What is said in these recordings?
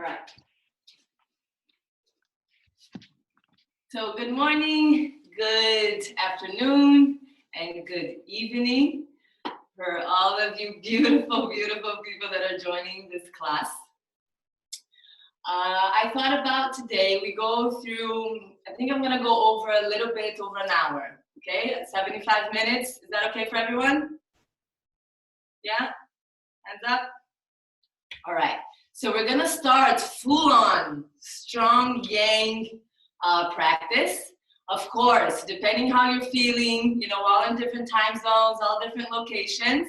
right. So good morning, good afternoon, and good evening for all of you beautiful, beautiful people that are joining this class. I thought about today, we go through, I think I'm gonna go over a little bit over an hour, okay? 75 minutes, is that okay for everyone? Yeah, hands up. All right, so we're gonna start full on strong yang practice. Of course, depending how you're feeling, all in different time zones, all different locations.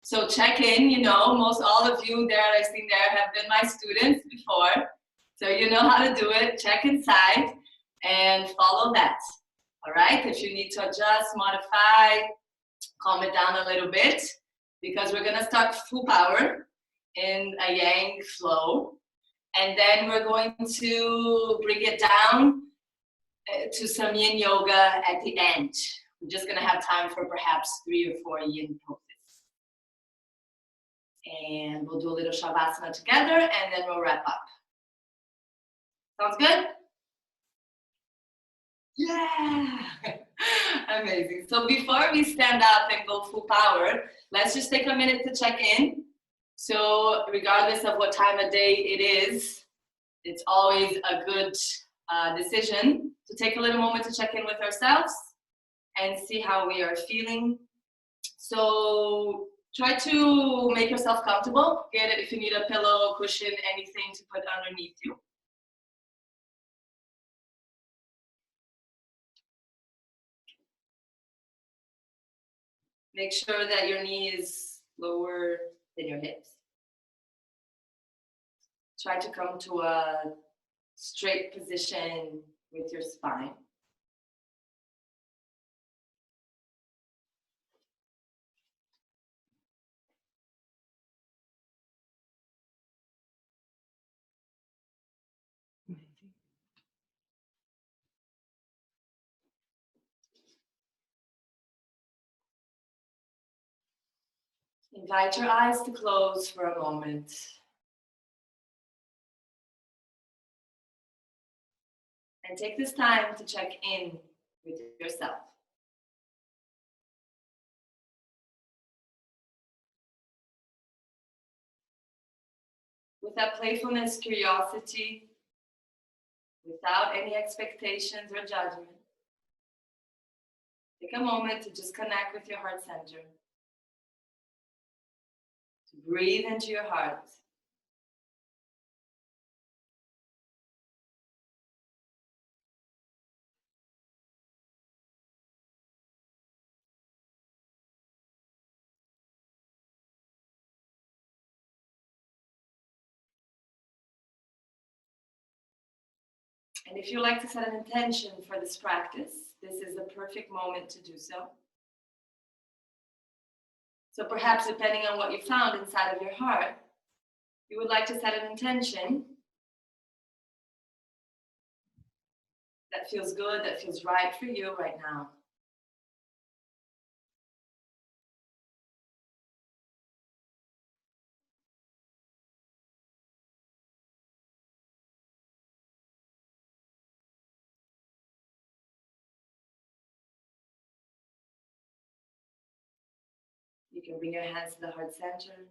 So check in, most all of you there I've seen there have been my students before. So you know how to do it, check inside and follow that. All right, if you need to adjust, modify, calm it down a little bit because we're gonna start full power in a yang flow. And then we're going to bring it down to some Yin Yoga at the end. We're just gonna have time for perhaps 3 or 4 Yin poses. And we'll do a little Shavasana together and then we'll wrap up. Sounds good? Yeah! Amazing. So before we stand up and go full power, let's just take a minute to check in. So regardless of what time of day it is, it's always a good decision to take a little moment to check in with ourselves and see how we are feeling. So try to make yourself comfortable. Get it if you need a pillow, cushion, anything to put underneath you. Make sure that your knee is lower than your hips. Try to come to a straight position with your spine. Invite your eyes to close for a moment. And take this time to check in with yourself. With that playfulness, curiosity, without any expectations or judgment. Take a moment to just connect with your heart center. To breathe into your heart. And if you like to set an intention for this practice, this is the perfect moment to do so. So perhaps depending on what you found inside of your heart, you would like to set an intention that feels good, that feels right for you right now. You can bring your hands to the heart center.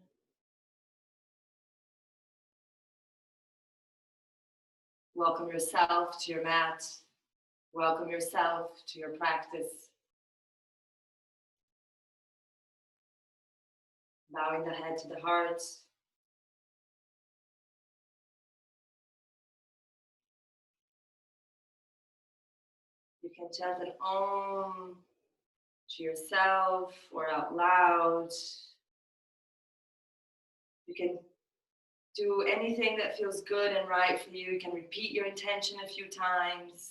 Welcome yourself to your mat. Welcome yourself to your practice. Bowing the head to the heart. You can chant an Om to yourself or out loud. You can do anything that feels good and right for you. You can repeat your intention a few times.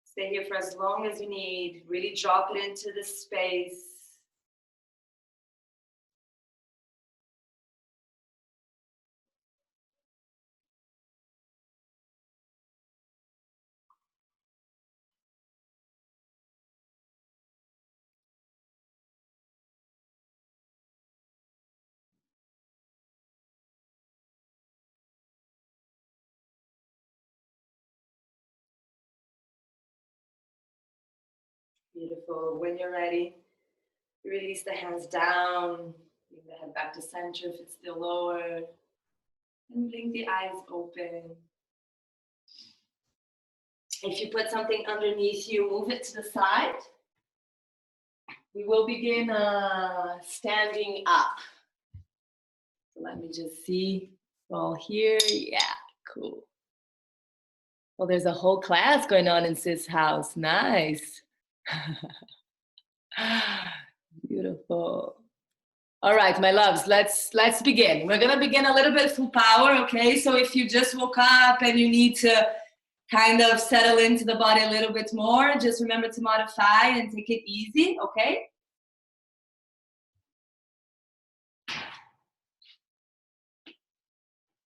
Stay here for as long as you need. Really drop it into the space. Beautiful. When you're ready, release the hands down. Bring the head back to center if it's still lower. And blink the eyes open. If you put something underneath you, move it to the side. We will begin standing up. So let me just see. All here. Yeah, cool. Well, there's a whole class going on in Sis' house. Nice. Beautiful. All right, my loves, let's begin. We're gonna begin a little bit full power, okay? So if you just woke up and you need to kind of settle into the body a little bit more, just remember to modify and take it easy, okay?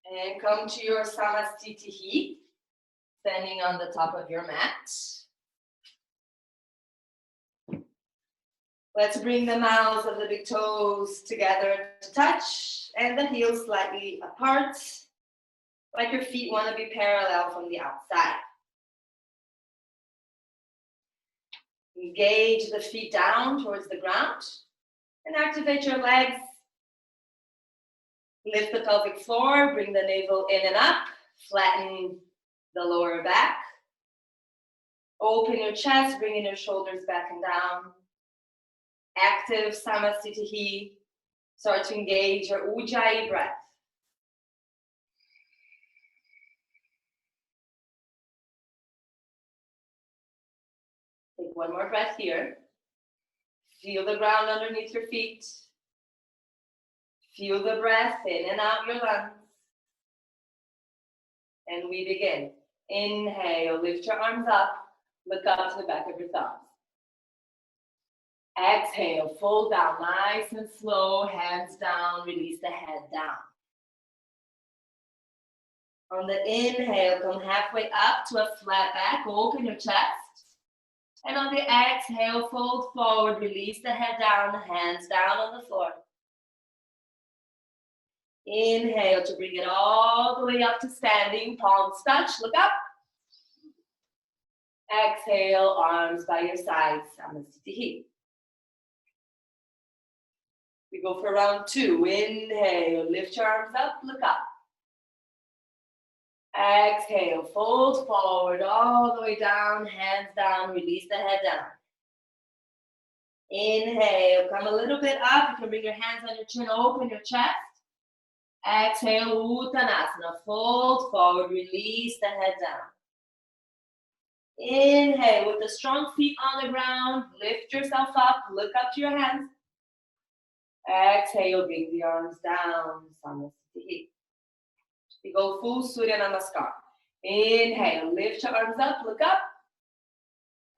And come to your Samastitihi, standing on the top of your mat. Let's bring the mouths of the big toes together to touch and the heels slightly apart, like your feet want to be parallel from the outside. Engage the feet down towards the ground and activate your legs. Lift the pelvic floor, bring the navel in and up, flatten the lower back. Open your chest, bringing your shoulders back and down. Active Samastitihi. Start to engage your Ujjayi breath. Take one more breath here. Feel the ground underneath your feet. Feel the breath in and out your lungs. And we begin. Inhale, lift your arms up. Look up to the back of your thumbs. Exhale, fold down nice and slow, hands down, release the head down. On the inhale, come halfway up to a flat back, open your chest. And on the exhale, fold forward, release the head down, hands down on the floor. Inhale to bring it all the way up to standing, palms touch, look up. Exhale, arms by your sides, Samastitihi. We go for round two. Inhale, lift your arms up, look up. Exhale, fold forward all the way down, hands down, release the head down. Inhale, come a little bit up. You can bring your hands on your chin, open your chest. Exhale, Uttanasana, fold forward, release the head down. Inhale, with the strong feet on the ground, lift yourself up, look up to your hands. Exhale, bring the arms down, Samastitihi. We go full Surya Namaskar. Inhale, lift your arms up, look up.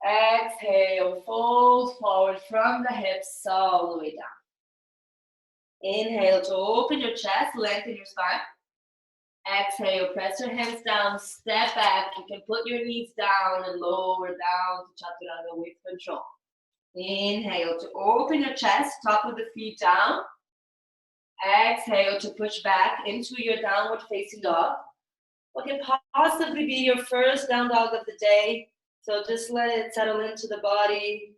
Exhale, fold forward from the hips all the way down. Inhale to open your chest, lengthen your spine. Exhale, press your hands down, step back. You can put your knees down and lower down to Chaturanga with control. Inhale to open your chest, top of the feet down. Exhale to push back into your downward facing dog. What can possibly be your first down dog of the day. So just let it settle into the body.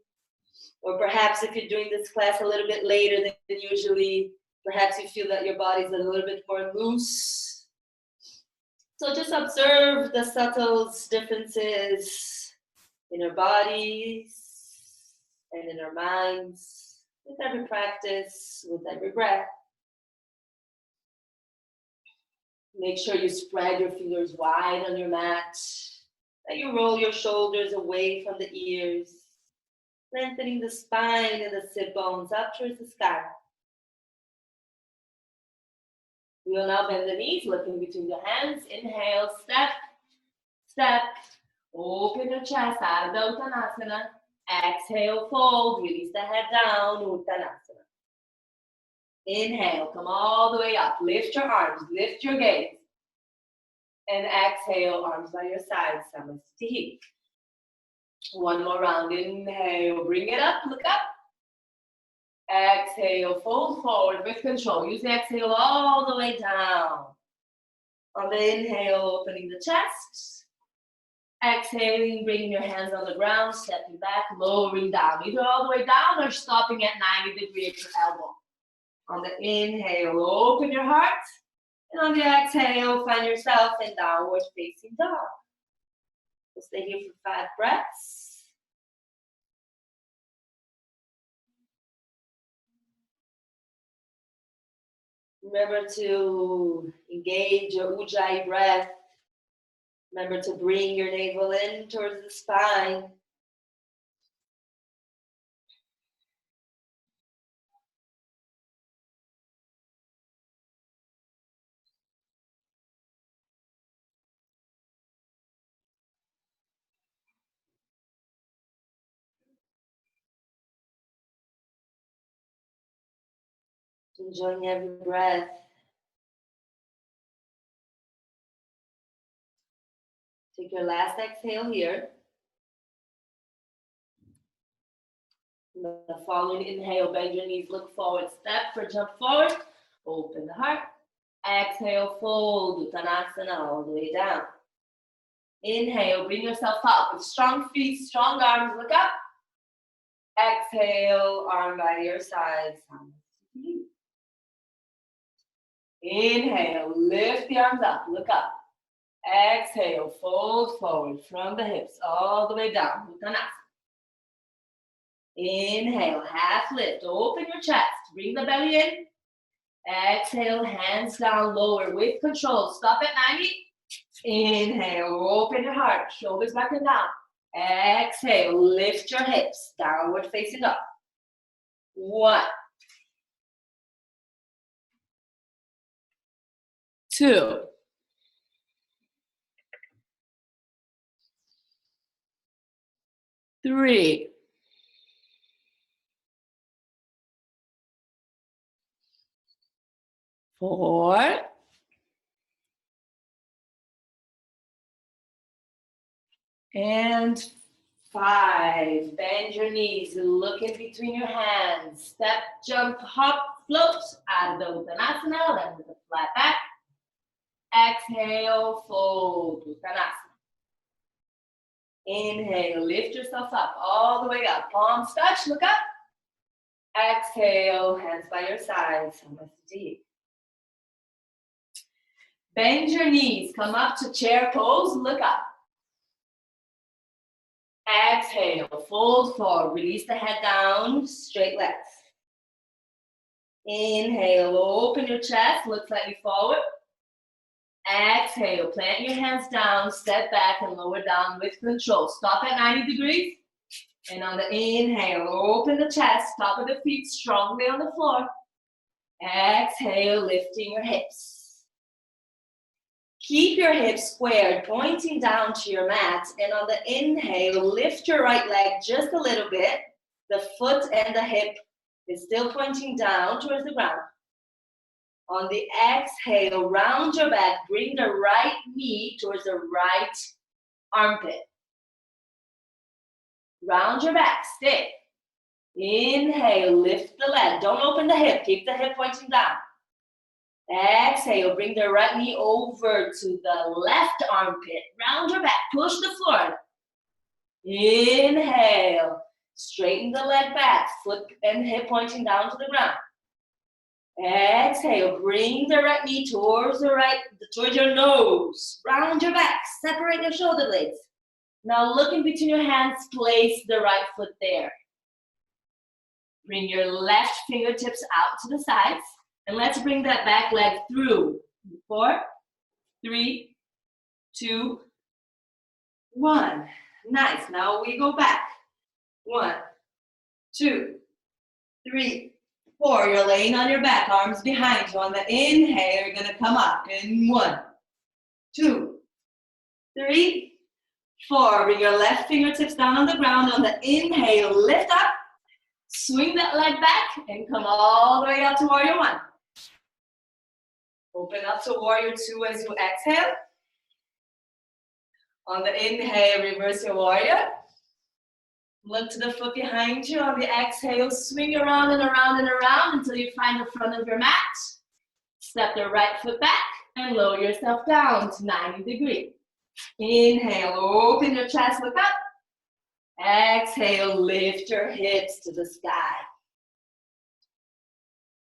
Or perhaps if you're doing this class a little bit later than usually, perhaps you feel that your body's a little bit more loose. So just observe the subtle differences in our bodies and in our minds with every practice, with every breath. Make sure you spread your fingers wide on your mat, that you roll your shoulders away from the ears, lengthening the spine and the sit bones up towards the sky. We will now bend the knees, looking between your hands. Inhale, step, step. Open your chest, Ardha Uttanasana. Exhale, fold, release the head down, Uttanasana. Inhale, come all the way up. Lift your arms, lift your gaze. And exhale, arms by your sides, Samastitihi. One more round. Inhale, bring it up, look up. Exhale, fold forward with control. Use the exhale all the way down. On the inhale, opening the chest. Exhaling, bringing your hands on the ground, stepping back, lowering down. Either all the way down or stopping at 90 degrees at your elbow. On the inhale, open your heart. And on the exhale, find yourself in downward facing dog. We'll stay here for 5 breaths. Remember to engage your Ujjayi breath. Remember to bring your navel in towards the spine. Enjoying every breath. Take your last exhale here. The following inhale, bend your knees, look forward, step or jump forward, open the heart. Exhale, fold, Uttanasana all the way down. Inhale, bring yourself up with strong feet, strong arms, look up. Exhale, arm by your side. Inhale, lift the arms up, look up. Exhale, fold forward from the hips all the way down, Uttanasana. Inhale, half lift, open your chest, bring the belly in. Exhale, hands down, lower with control. Stop at 90. Inhale, open your heart, shoulders back and down. Exhale, lift your hips, downward facing up. 1, 2, 3, 4, and 5. Bend your knees, look in between your hands. Step, jump, hop, float out of the Uttanasana, land with a flat back. Exhale, fold, Uttanasana. Inhale, lift yourself up, all the way up. Palms touch, look up. Exhale, hands by your sides. Bend your knees, come up to chair pose, look up. Exhale, fold forward, release the head down, straight legs. Inhale, open your chest, look slightly forward. Exhale, plant your hands down, step back and lower down with control. Stop at 90 degrees. And on the inhale, open the chest, top of the feet strongly on the floor. Exhale, lifting your hips. Keep your hips squared, pointing down to your mat. And on the inhale, lift your right leg just a little bit. The foot and the hip is still pointing down towards the ground. On the exhale, round your back, bring the right knee towards the right armpit. Round your back, stay. Inhale, lift the leg. Don't open the hip, keep the hip pointing down. Exhale, bring the right knee over to the left armpit. Round your back, push the floor. Inhale, straighten the leg back, foot and hip pointing down to the ground. Exhale, bring the right knee towards your nose. Round your back, separate your shoulder blades. Now look in between your hands, place the right foot there. Bring your left fingertips out to the sides. And let's bring that back leg through. 4, 3, 2, 1. Nice. Now we go back. 1, 2, 3, 4. You're laying on your back, arms behind you. On the inhale, you're gonna come up in 1, 2, 3, 4. Bring your left fingertips down on the ground. On the inhale, lift up, swing that leg back, and come all the way up to warrior 1. Open up to warrior 2 as you exhale. On the inhale, reverse your warrior. Look to the foot behind you. On the exhale, swing around and around and around until you find the front of your mat. Step the right foot back and lower yourself down to 90 degrees. Inhale, open your chest, look up. Exhale, lift your hips to the sky.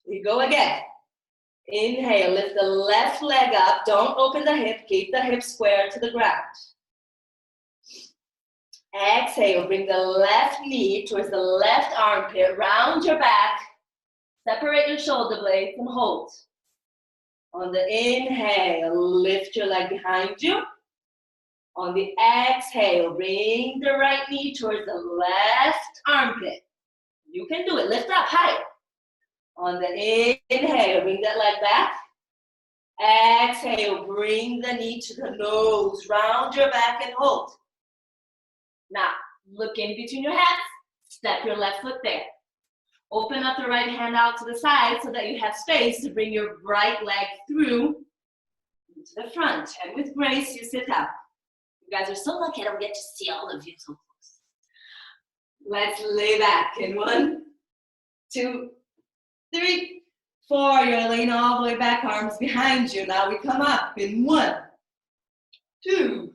We go again. Inhale, lift the left leg up. Don't open the hip. Keep the hip square to the ground. Exhale, bring the left knee towards the left armpit. Round your back. Separate your shoulder blades and hold. On the inhale, lift your leg behind you. On the exhale, bring the right knee towards the left armpit. You can do it. Lift up higher. On the inhale, bring that leg back. Exhale, bring the knee to the nose. Round your back and hold. Now, look in between your hands. Step your left foot there. Open up the right hand out to the side so that you have space to bring your right leg through to the front. And with grace, you sit up. You guys are so lucky I don't get to see all of you so close. Let's lay back in 1, 2, 3, 4. You're laying all the way back, arms behind you. Now we come up in 1, 2,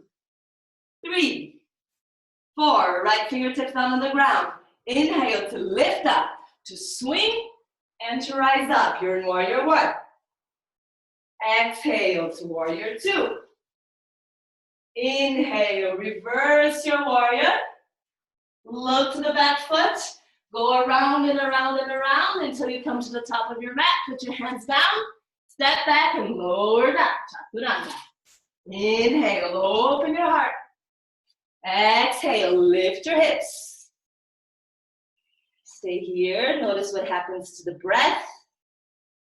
3, 4. Right fingertips down on the ground. Inhale to lift up, to swing, and to rise up. You're in warrior 1. Exhale to warrior 2. Inhale, reverse your warrior. Look to the back foot. Go around and around and around until you come to the top of your mat. Put your hands down. Step back and lower down. Chaturanga. Inhale, open your heart. Exhale, lift your hips. Stay here. Notice what happens to the breath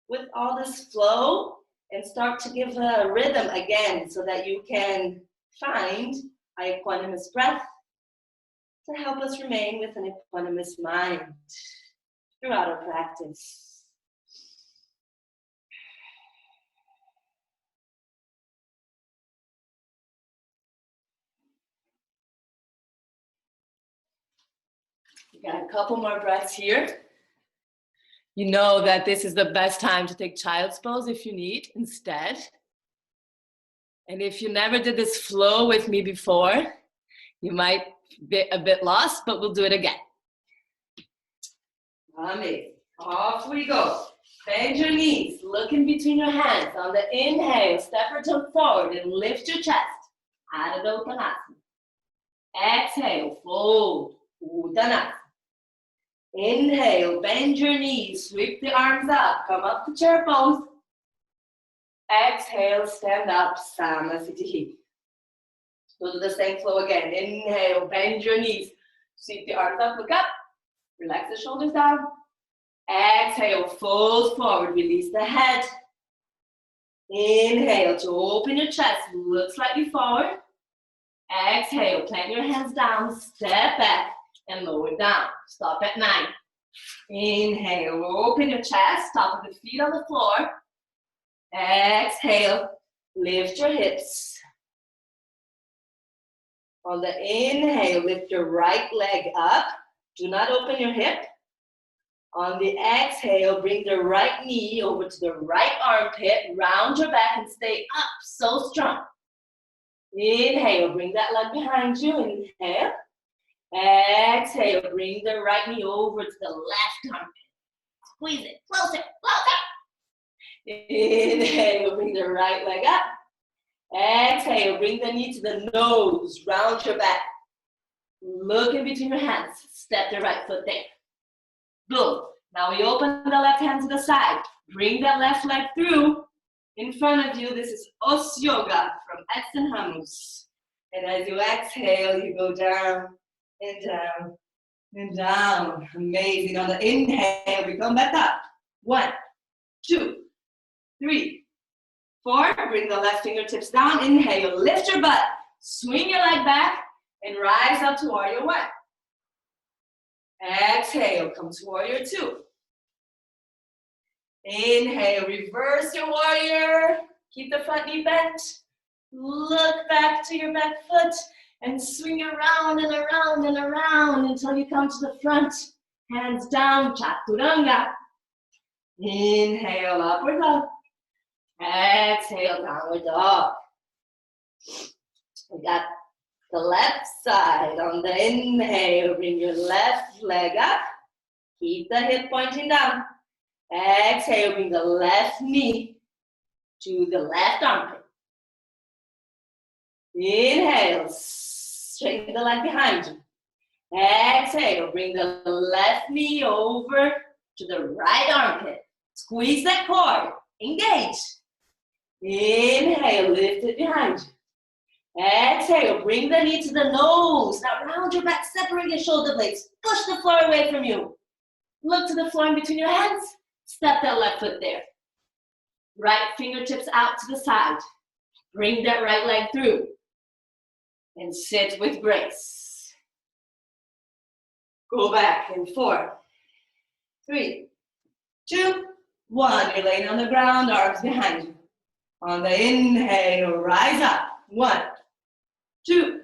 with all this flow, and start to give a rhythm again so that you can find a equanimous breath to help us remain with an equanimous mind throughout our practice. We got a couple more breaths here. You know that this is the best time to take child's pose if you need instead. And if you never did this flow with me before, you might be a bit lost, but we'll do it again. Amazing. Off we go. Bend your knees. Look in between your hands. On the inhale, step or toe forward and lift your chest. Adho Uttanasana. Exhale, fold. Uttanasana. Inhale, bend your knees. Sweep the arms up. Come up to chair pose. Exhale, stand up, Samasthiti. Go to the same flow again. Inhale, bend your knees. Sweep the arms up, look up. Relax the shoulders down. Exhale, fold forward, release the head. Inhale to open your chest, look slightly forward. Exhale, plant your hands down, step back, and lower down. Stop at 9. Inhale, open your chest, top of the feet on the floor. Exhale, lift your hips. On the inhale, lift your right leg up. Do not open your hip. On the exhale, bring the right knee over to the right armpit. Round your back and stay up, so strong. Inhale, bring that leg behind you. Inhale. Exhale, bring the right knee over to the left armpit. Squeeze it, closer, closer. Inhale, bring the right leg up. Exhale, bring the knee to the nose, round your back. Look in between your hands, step the right foot there. Boom. Now we open the left hand to the side. Bring that left leg through. In front of you, this is Os Yoga from Etzenhamus. And as you exhale, you go down and down and down. Amazing. On the inhale, we come back up. 1, 2, 3, 4. Bring the left fingertips down. Inhale, lift your butt. Swing your leg back and rise up to warrior 1. Exhale, come to warrior 2. Inhale, reverse your warrior. Keep the front knee bent. Look back to your back foot and swing around and around and around until you come to the front. Hands down, Chaturanga. Inhale, upward dog. Exhale, downward dog. We got the left side. On the inhale, bring your left leg up. Keep the hip pointing down. Exhale, bring the left knee to the left armpit. Inhale, straighten the leg behind you. Exhale, bring the left knee over to the right armpit. Squeeze that core, engage. Inhale, lift it behind you. Exhale, bring the knee to the nose. Now round your back, separate your shoulder blades. Push the floor away from you. Look to the floor in between your hands. Step that left foot there. Right fingertips out to the side. Bring that right leg through. And sit with grace. Go back in 4, 3, 2, 1. You're laying on the ground, arms behind you. On the inhale, rise up. 1, 2,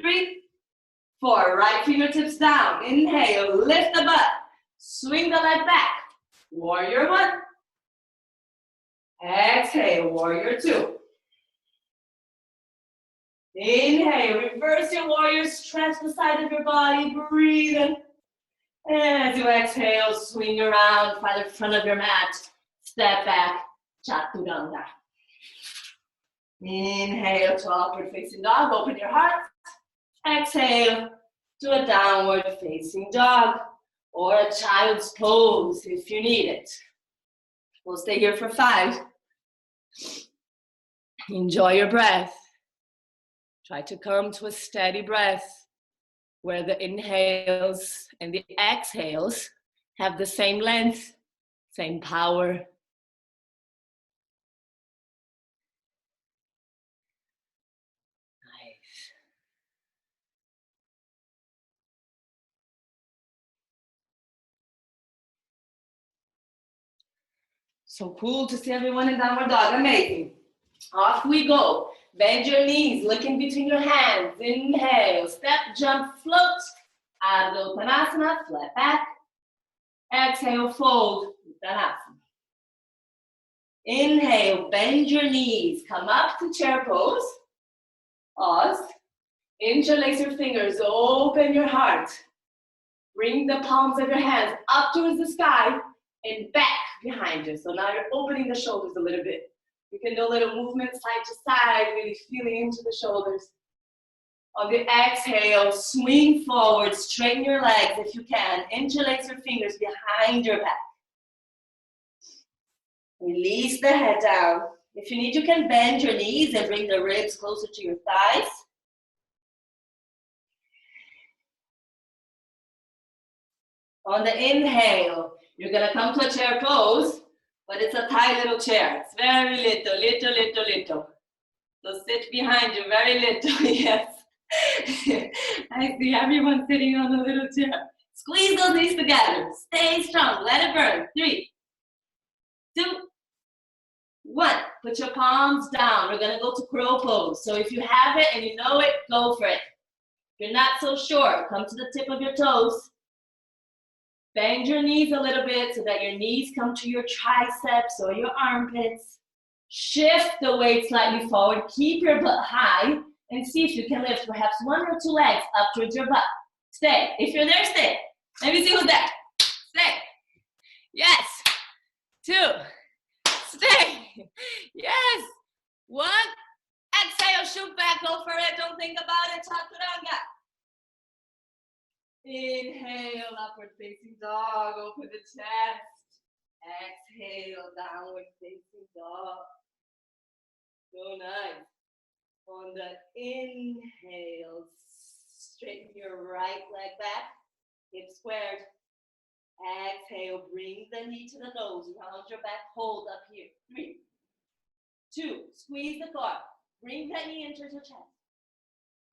3, 4. Right fingertips down. Inhale, lift the butt. Swing the leg back. Warrior 1. Exhale, warrior 2. Inhale, reverse your warrior, stretch the side of your body, breathe in. And as you exhale, swing around, find the front of your mat, step back, chaturanga. Inhale to upward facing dog, open your heart. Exhale to a downward facing dog or a child's pose if you need it. We'll stay here for 5. Enjoy your breath. Try to come to a steady breath where the inhales and the exhales have the same length, same power. Nice. So cool to see everyone in downward dog. Amazing. Off we go. Bend your knees, look in between your hands. Inhale, step, jump, float. Ardha Uttanasana, flat back. Exhale, fold, Uttanasana. Inhale, bend your knees. Come up to chair pose. Pause. Interlace your fingers, open your heart. Bring the palms of your hands up towards the sky and back behind you. So now you're opening the shoulders a little bit. You can do a little movement side to side, really feeling into the shoulders. On the exhale, swing forward, straighten your legs if you can. Interlace your fingers behind your back. Release the head down. If you need, you can bend your knees and bring the ribs closer to your thighs. On the inhale, you're gonna come to a chair pose, but it's a tight little chair. It's very little. So sit behind you, very little, yes. I see everyone sitting on a little chair. Squeeze those knees together. Stay strong, let it burn. 3, 2, 1. Put your palms down. We're gonna go to crow pose. So if you have it and you know it, go for it. If you're not so sure, come to the tip of your toes. Bend your knees a little bit so that your knees come to your triceps or your armpits. Shift the weight slightly forward. Keep your butt high and see if you can lift perhaps 1 or 2 legs up towards your butt. Stay. If you're there, stay. Let me see who's there. Stay. Yes. 2. Stay. Yes. 1. Exhale. Shoot back. Go for it. Don't think about it. Chaturanga. Inhale, upward facing dog, open the chest. Exhale, downward facing dog. So nice. On the inhale, straighten your right leg back, hip squared. Exhale, bring the knee to the nose, round your back, hold up here. 3, 2, squeeze the core. Bring that knee into your chest.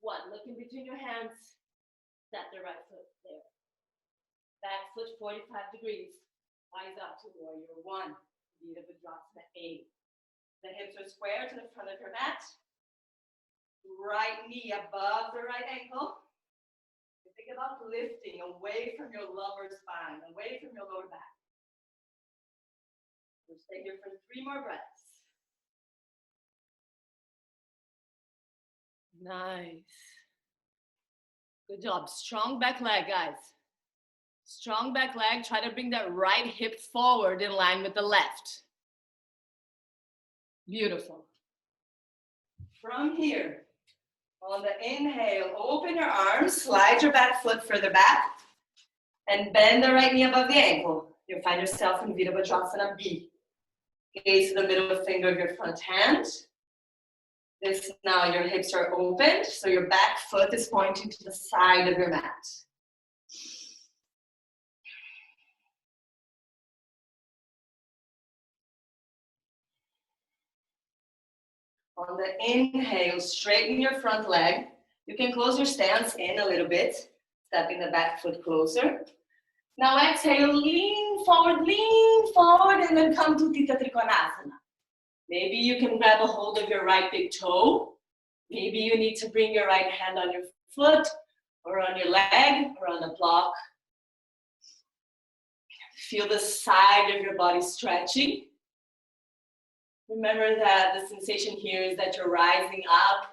1, look in between your hands. Step the right foot there. Back foot 45 degrees. Eyes up to warrior 1. Vidya Vajrasana 8. The hips are square to the front of your mat. Right knee above the right ankle. Think about lifting away from your lumbar spine, away from your lower back. We'll stay here for 3 more breaths. Nice. Good job. Strong back leg, guys. Strong back leg. Try to bring that right hip forward in line with the left. Beautiful. From here, on the inhale, open your arms, slide your back foot further back, and bend the right knee above the ankle. You'll find yourself in Virabhadrasana B. Gaze to the middle finger of your front hand. This now your hips are opened, so your back foot is pointing to the side of your mat. On the inhale, straighten your front leg. You can close your stance in a little bit, stepping the back foot closer. Now exhale, lean forward, and then come to Tita Trikonasana. Maybe you can grab a hold of your right big toe. Maybe you need to bring your right hand on your foot, or on your leg, or on a block. Feel the side of your body stretching. Remember that the sensation here is that you're rising up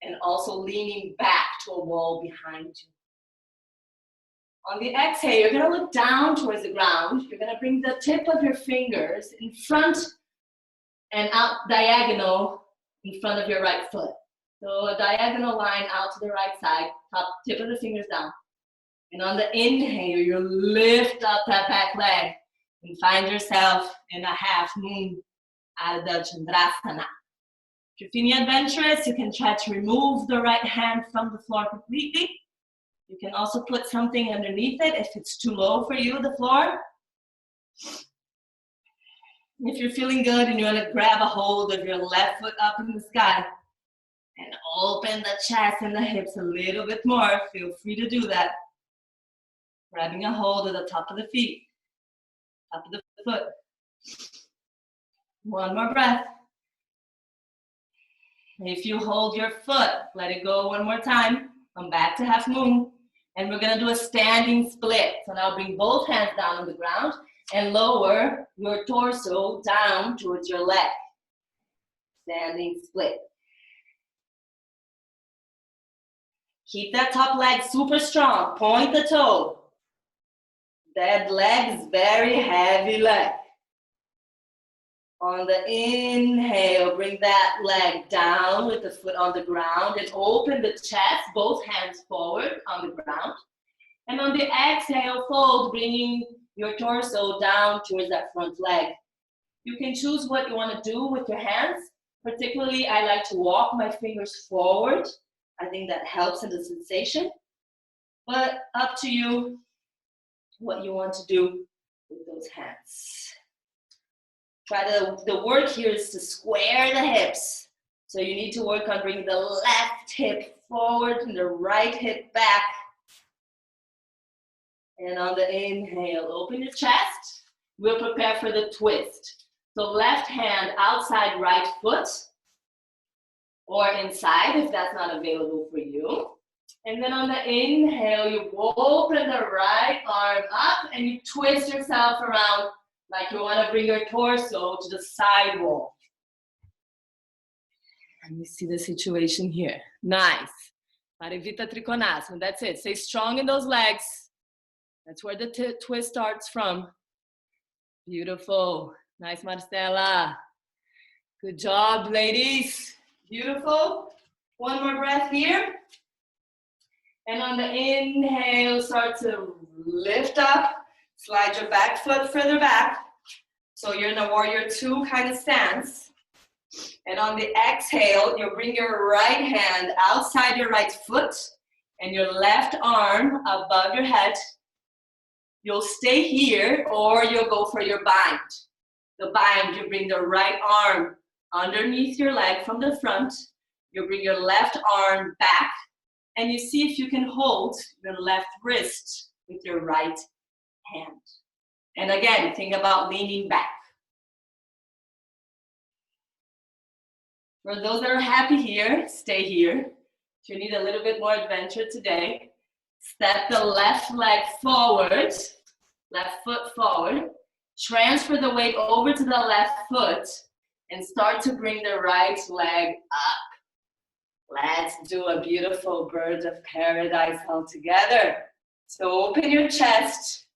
and also leaning back to a wall behind you. On the exhale, you're going to look down towards the ground. You're going to bring the tip of your fingers in front and out diagonal in front of your right foot. So a diagonal line out to the right side, top tip of the fingers down. And on the inhale, you lift up that back leg and find yourself in a half moon. Ardha Chandrasana. If you're feeling adventurous, you can try to remove the right hand from the floor completely. You can also put something underneath it if it's too low for you, the floor. If you're feeling good and you want to grab a hold of your left foot up in the sky and open the chest and the hips a little bit more, feel free to do that. Grabbing a hold of the top of the feet, top of the foot. One more breath. If you hold your foot, let it go one more time. Come back to half moon. And we're going to do a standing split. So now bring both hands down on the ground and lower your torso down towards your leg. Standing split. Keep that top leg super strong. Point the toe. That leg is very heavy leg. On the inhale, bring that leg down with the foot on the ground and open the chest, both hands forward on the ground. And on the exhale, fold, bringing your torso down towards that front leg. You can choose what you want to do with your hands. Particularly, I like to walk my fingers forward. I think that helps in the sensation. But up to you what you want to do with those hands. The work here is to square the hips. So you need to work on bringing the left hip forward and the right hip back. And on the inhale, open your chest. We'll prepare for the twist. So left hand outside right foot or inside if that's not available for you. And then on the inhale, you open the right arm up and you twist yourself around like you want to bring your torso to the side wall. And you see the situation here. Nice. Parivita Trikonasana. That's it. Stay strong in those legs. That's where the twist starts from. Beautiful. Nice, Marcela. Good job, ladies. Beautiful. One more breath here. And on the inhale, start to lift up. Slide your back foot further back. So you're in a warrior two kind of stance. And on the exhale, you'll bring your right hand outside your right foot and your left arm above your head. You'll stay here or you'll go for your bind. The bind, you bring the right arm underneath your leg from the front. You'll bring your left arm back and you see if you can hold your left wrist with your right hand. And again, think about leaning back. For those that are happy here, stay here. If you need a little bit more adventure today, step the left leg forward, left foot forward, transfer the weight over to the left foot, and start to bring the right leg up. Let's do a beautiful bird of paradise all together. So open your chest.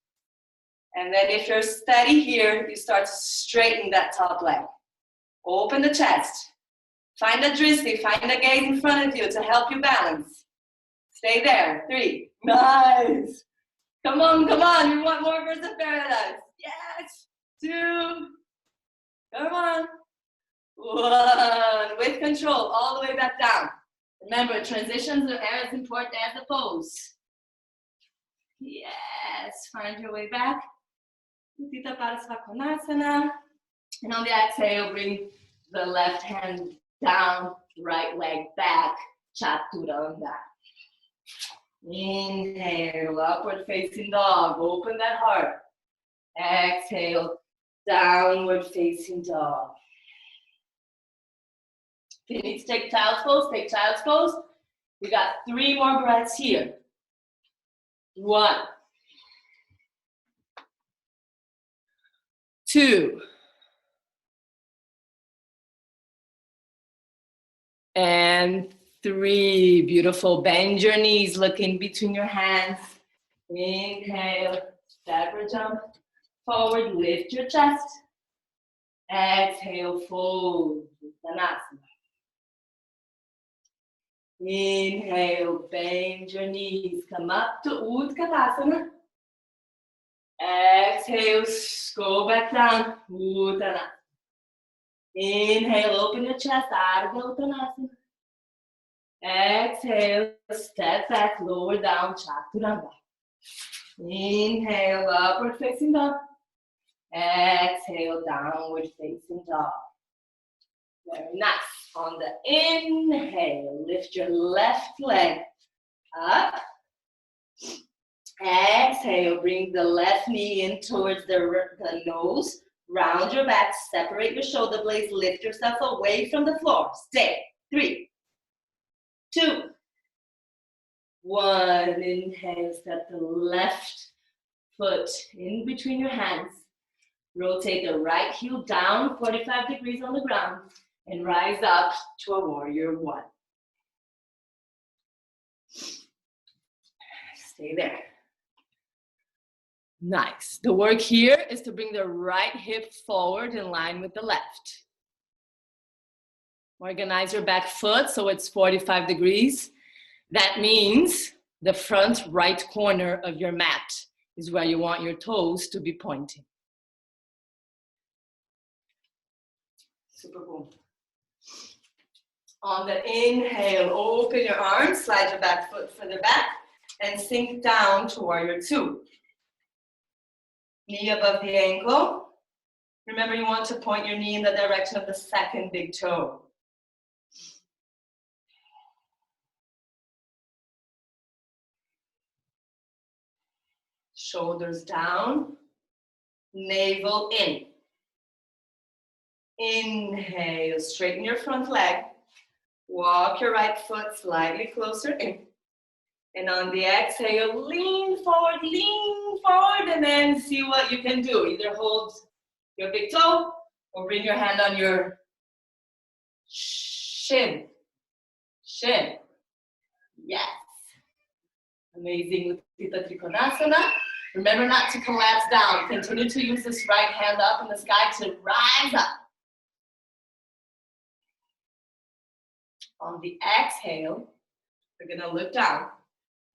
And then if you're steady here, you start to straighten that top leg. Open the chest. Find a drishti, find a gaze in front of you to help you balance. Stay there. 3. Nice. Come on, come on. You want more birds of paradise. Yes. 2. Come on. 1. With control, all the way back down. Remember, transitions are as important as the pose. Yes. Find your way back. Utthita Padasvakonasana. And on the exhale, bring the left hand down, right leg back, Chaturanga. Inhale, upward facing dog, open that heart. Exhale, downward facing dog. If you need to take child's pose, take child's pose. We got 3 more breaths here. 1. 2. And 3. Beautiful. Bend your knees, look in between your hands. Inhale, step or jump forward, lift your chest. Exhale, fold, Uttanasana. Inhale, bend your knees, come up to Utkatasana. Exhale, go back down, Uttanasana. Inhale, open your chest, Ardha Uttanasana. Exhale, step back, lower down, Chaturanga. Inhale, upward facing dog. Exhale, downward facing dog. Very nice. On the inhale, lift your left leg up. Exhale, bring the left knee in towards the nose. Round your back, separate your shoulder blades, lift yourself away from the floor. Stay. 3, 2, 1. Inhale, step the left foot in between your hands. Rotate the right heel down 45 degrees on the ground and rise up to a warrior 1. Stay there. Nice. The work here is to bring the right hip forward in line with the left. Organize your back foot so it's 45 degrees. That means the front right corner of your mat is where you want your toes to be pointing. Super cool. On the inhale, open your arms, slide your back foot further back, and sink down to warrior 2. Knee above the ankle. Remember, you want to point your knee in the direction of the second big toe. Shoulders down, navel in. Inhale, straighten your front leg. Walk your right foot slightly closer in. And on the exhale, lean forward, and then see what you can do. Either hold your big toe or bring your hand on your shin. Shin. Yes. Amazing. Utthita Trikonasana. Remember not to collapse down. Continue to use this right hand up in the sky to rise up. On the exhale, we're gonna look down.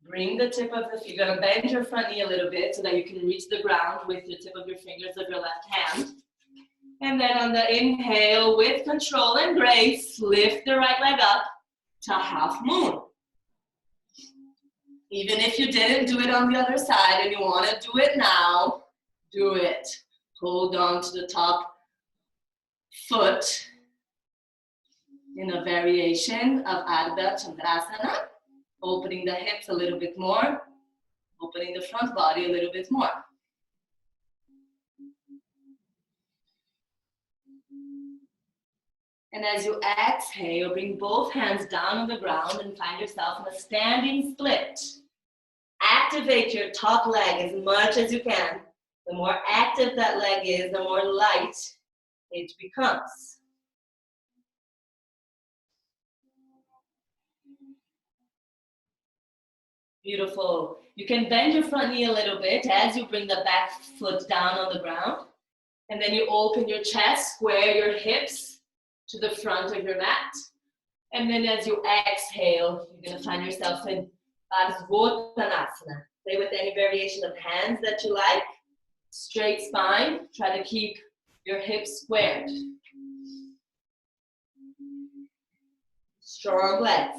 Bring the tip of the feet. You're gonna bend your front knee a little bit so that you can reach the ground with the tip of your fingers of your left hand. And then on the inhale, with control and grace, lift the right leg up to half moon. Even if you didn't do it on the other side and you wanna do it now, do it. Hold on to the top foot in a variation of Ardha Chandrasana, opening the hips a little bit more, opening the front body a little bit more. And as you exhale, bring both hands down on the ground and find yourself in a standing split. Activate your top leg as much as you can. The more active that leg is, the more light it becomes. Beautiful. You can bend your front knee a little bit as you bring the back foot down on the ground. And then you open your chest, square your hips to the front of your mat. And then as you exhale, you're going to find yourself in Parsvottanasana. Play with any variation of hands that you like. Straight spine. Try to keep your hips squared. Strong legs.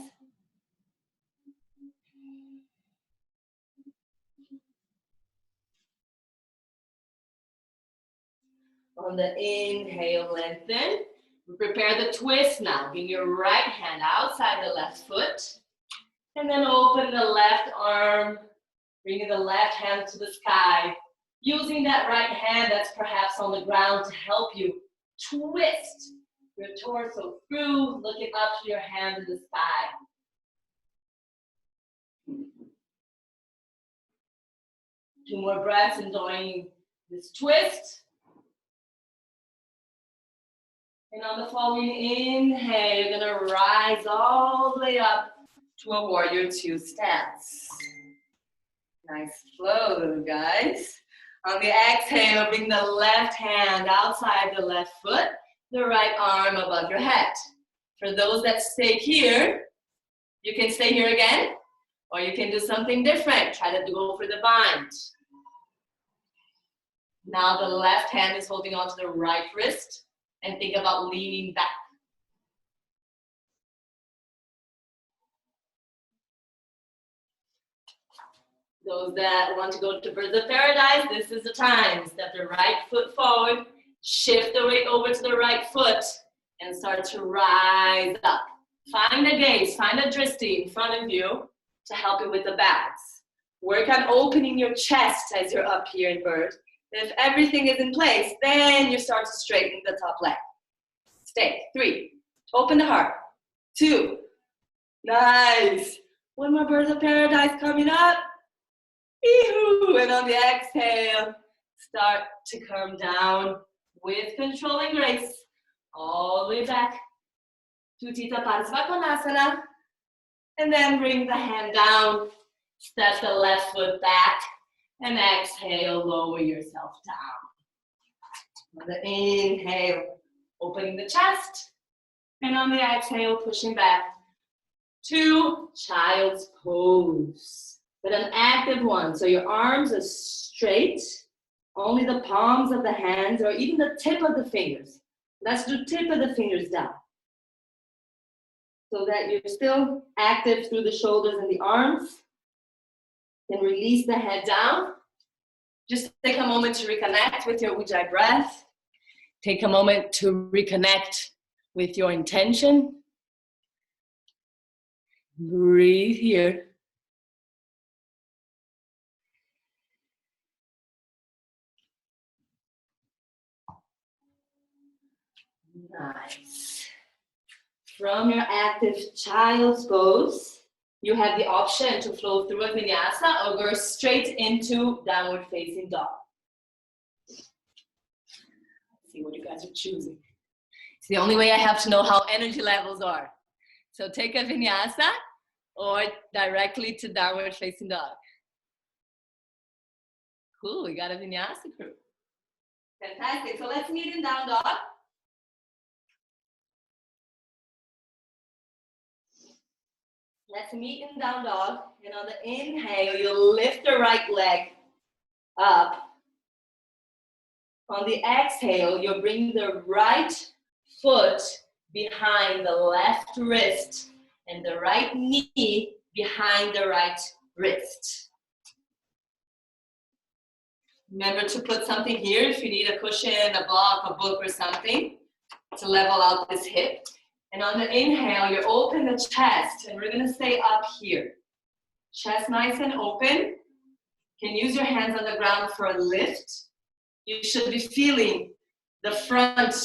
On the inhale, lengthen. Prepare the twist now. Bring your right hand outside the left foot. And then open the left arm. Bringing the left hand to the sky. Using that right hand that's perhaps on the ground to help you twist your torso through, looking up to your hand in the sky. 2 more breaths, enjoying this twist. And on the following inhale, you're gonna rise all the way up to a warrior 2 stance. Nice flow, guys. On the exhale, bring the left hand outside the left foot, the right arm above your head. For those that stay here, you can stay here again, or you can do something different. Try to go for the bind. Now the left hand is holding onto the right wrist, and think about leaning back. Those that want to go to birds of paradise, this is the time. Step the right foot forward, shift the weight over to the right foot, and start to rise up. Find a gaze, find a drishti in front of you to help you with the balance. Work on opening your chest as you're up here in bird. If everything is in place, then you start to straighten the top leg. Stay. 3. Open the heart. 2. Nice. 1 more birds of paradise coming up. And on the exhale, start to come down with control and grace. All the way back to Utthita Parsvakonasana. And then bring the hand down. Step the left foot back. And exhale, lower yourself down. On the inhale, opening the chest. And on the exhale, pushing back to child's pose. But an active one. So your arms are straight. Only the palms of the hands or even the tip of the fingers. Let's do tip of the fingers down. So that you're still active through the shoulders and the arms. Then release the head down. Just take a moment to reconnect with your Ujjayi breath. Take a moment to reconnect with your intention. Breathe here. Nice. From your active child's pose, you have the option to flow through a vinyasa or go straight into downward facing dog. Let's see what you guys are choosing. It's the only way I have to know how energy levels are. So take a vinyasa or directly to downward facing dog. Cool, we got a vinyasa crew. Fantastic. So let's meet in down dog. Let's meet in down dog. And on the inhale, you'll lift the right leg up. On the exhale, you'll bring the right foot behind the left wrist and the right knee behind the right wrist. Remember to put something here if you need a cushion, a block, a book or something to level out this hip. And on the inhale, you open the chest, and we're gonna stay up here. Chest nice and open. You can use your hands on the ground for a lift. You should be feeling the front,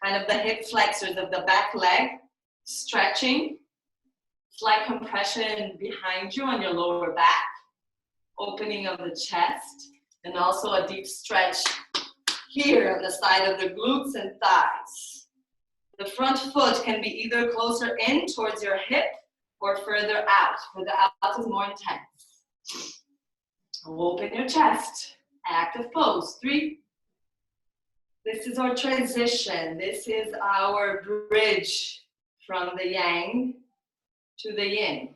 kind of the hip flexors of the back leg, stretching. Slight compression behind you on your lower back. Opening of the chest, and also a deep stretch here on the side of the glutes and thighs. The front foot can be either closer in towards your hip or further out? Further out is more intense. Open your chest. Active pose. 3. This is our transition. This is our bridge from the yang to the yin.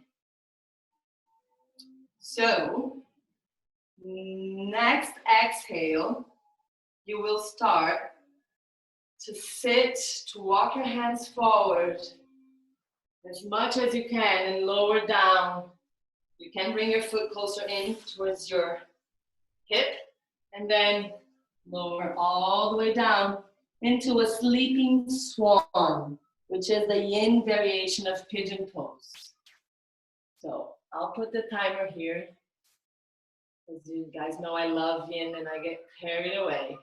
So, next exhale, you will start to sit, to walk your hands forward as much as you can and lower down. You can bring your foot closer in towards your hip and then lower all the way down into a sleeping swan, which is the yin variation of pigeon pose. So I'll put the timer here, because you guys know I love yin and I get carried away.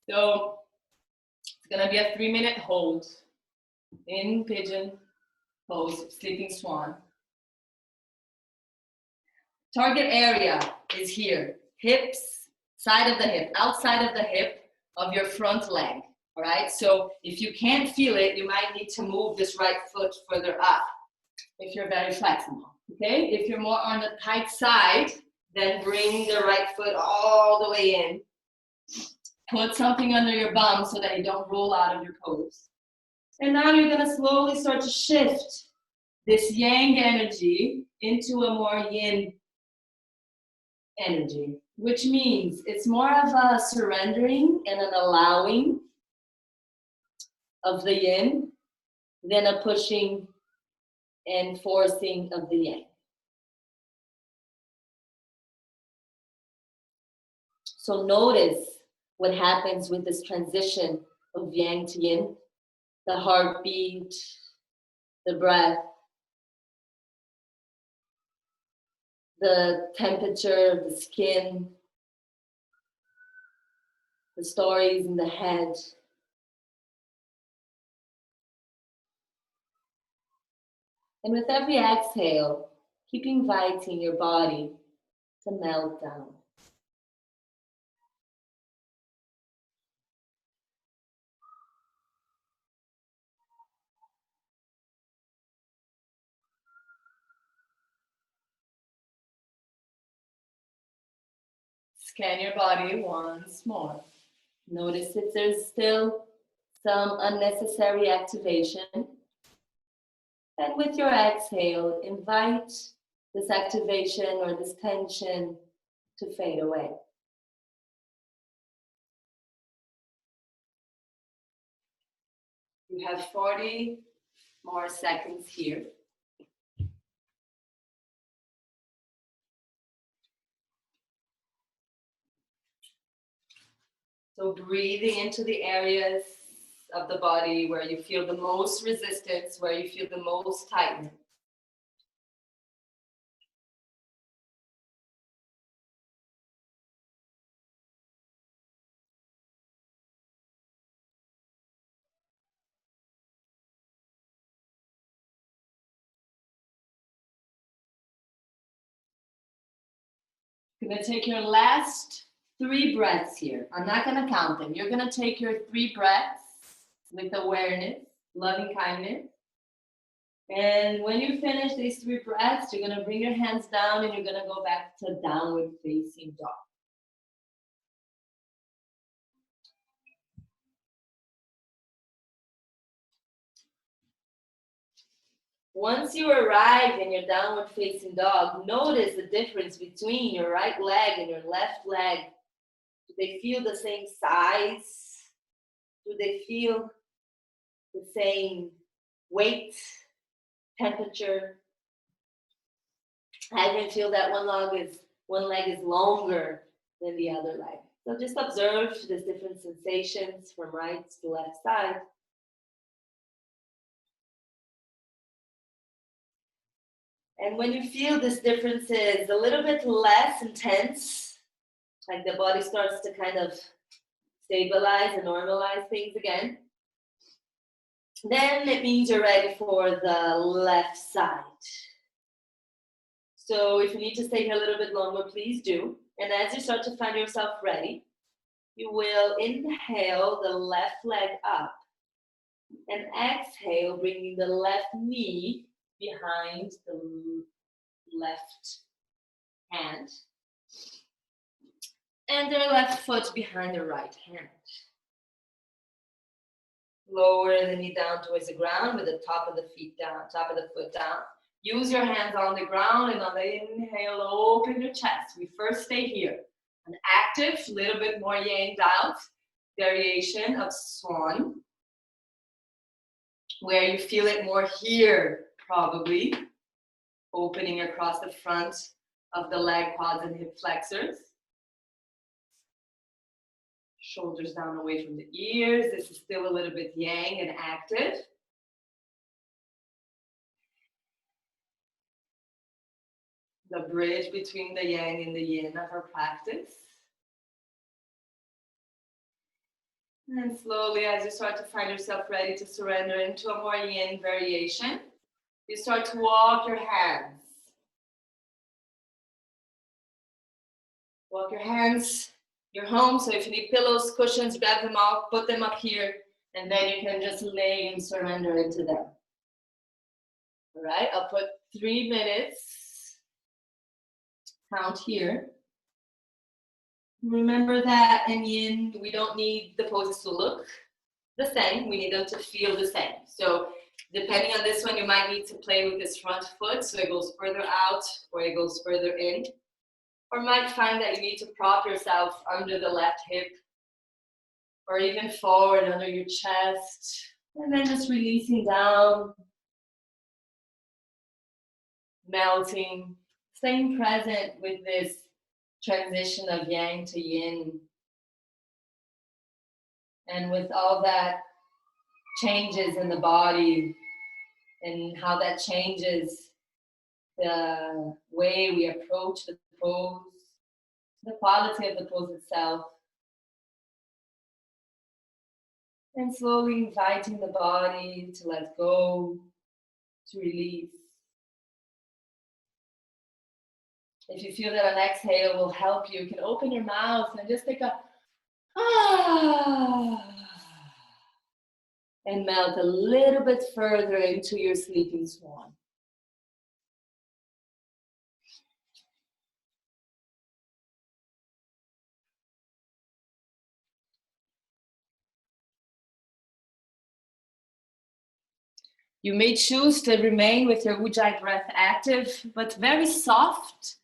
So it's gonna be a 3-minute hold in pigeon pose, sleeping swan. Target area is here, hips, side of the hip, outside of the hip of your front leg, all right? So if you can't feel it, you might need to move this right foot further up if you're very flexible, okay? If you're more on the tight side, then bring the right foot all the way in. Put something under your bum so that you don't roll out of your pose. And now you're gonna slowly start to shift this yang energy into a more yin energy, which means it's more of a surrendering and an allowing of the yin than a pushing and forcing of the yang. So notice what happens with this transition of yang to yin, the heartbeat, the breath, the temperature of the skin, the stories in the head. And with every exhale, keep inviting your body to melt down. Scan your body once more. Notice if there's still some unnecessary activation. And with your exhale, invite this activation or this tension to fade away. You have 40 more seconds here. So breathing into the areas of the body where you feel the most resistance, where you feel the most tightness. You're gonna take your last 3 breaths here. I'm not gonna count them. You're gonna take your 3 breaths with awareness, loving kindness. And when you finish these 3 breaths, you're gonna bring your hands down and you're gonna go back to downward facing dog. Once you arrive in your downward facing dog, notice the difference between your right leg and your left leg. Do they feel the same size? Do they feel the same weight, temperature? I can feel that one leg is longer than the other leg. So just observe these different sensations from right to left side. And when you feel this difference is a little bit less intense, like the body starts to kind of stabilize and normalize things again, then it means you're ready for the left side. So if you need to stay here a little bit longer, please do. And as you start to find yourself ready, you will inhale the left leg up And exhale, bringing the left knee behind the left hand. And the left foot behind the right hand. Lower the knee down towards the ground with the top of the feet down, top of the foot down. Use your hands on the ground, and on the inhale, open your chest. We first stay here. An active, little bit more yanged out variation of swan, where you feel it more here, probably. Opening across the front of the leg, quads, and hip flexors. Shoulders down away from the ears. This is still a little bit yang and active. The bridge between the yang and the yin of our practice. And slowly, as you start to find yourself ready to surrender into a more yin variation, you start to walk your hands. Walk your hands. You're home, so if you need pillows, cushions, grab them off, put them up here, and then you can just lay and surrender into them. All right, I'll put 3 minutes. Count here. Remember that in yin, we don't need the poses to look the same. We need them to feel the same. So depending on this one, you might need to play with this front foot so it goes further out or it goes further in. Or might find that you need to prop yourself under the left hip or even forward under your chest. And then just releasing down, melting, staying present with this transition of yang to yin. And with all that changes in the body and how that changes the way we approach the pose, the quality of the pose itself. And slowly inviting the body to let go, to release. If you feel that an exhale will help you, you can open your mouth and just take a and melt a little bit further into your sleeping swan. You may choose to remain with your Ujjayi breath active, but very soft.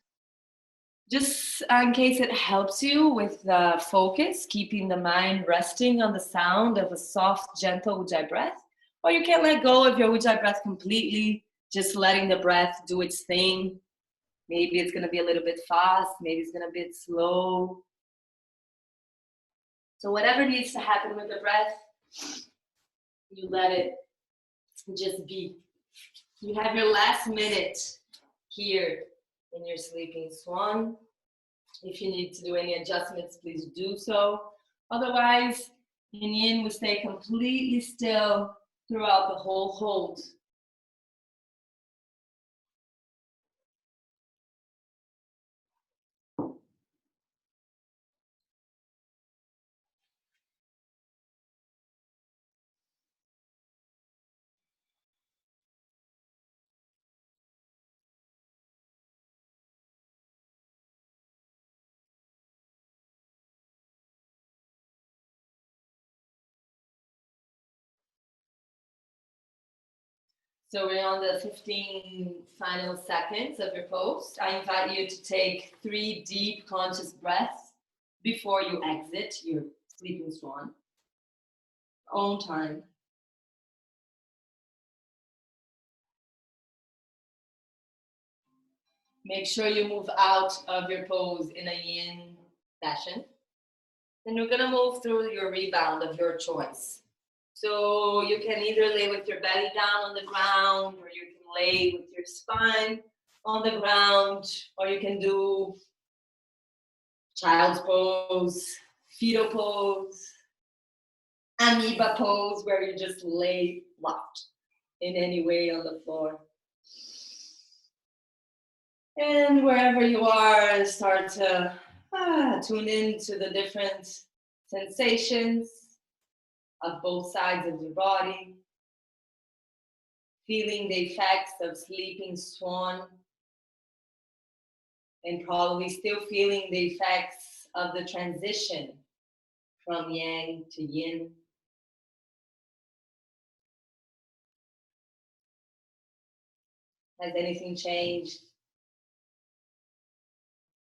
Just in case it helps you with the focus, keeping the mind resting on the sound of a soft, gentle Ujjayi breath. Or you can let go of your Ujjayi breath completely, just letting the breath do its thing. Maybe it's going to be a little bit fast, maybe it's going to be a bit slow. So whatever needs to happen with the breath, you let it just be. You have your last minute here in your sleeping swan. If you need to do any adjustments, please do so. Otherwise, in yin, we stay completely still throughout the whole hold. So we're on the 15 final seconds of your pose. I invite you to take 3 deep conscious breaths before you exit your sleeping swan. Own time. Make sure you move out of your pose in a yin fashion. Then you're gonna move through your rebound of your choice. So you can either lay with your belly down on the ground, or you can lay with your spine on the ground, or you can do child's pose, fetal pose, amoeba pose, where you just lay flat in any way on the floor. And wherever you are, start to tune in to the different sensations. of both sides of your body, feeling the effects of sleeping swan, and probably still feeling the effects of the transition from yang to yin. Has anything changed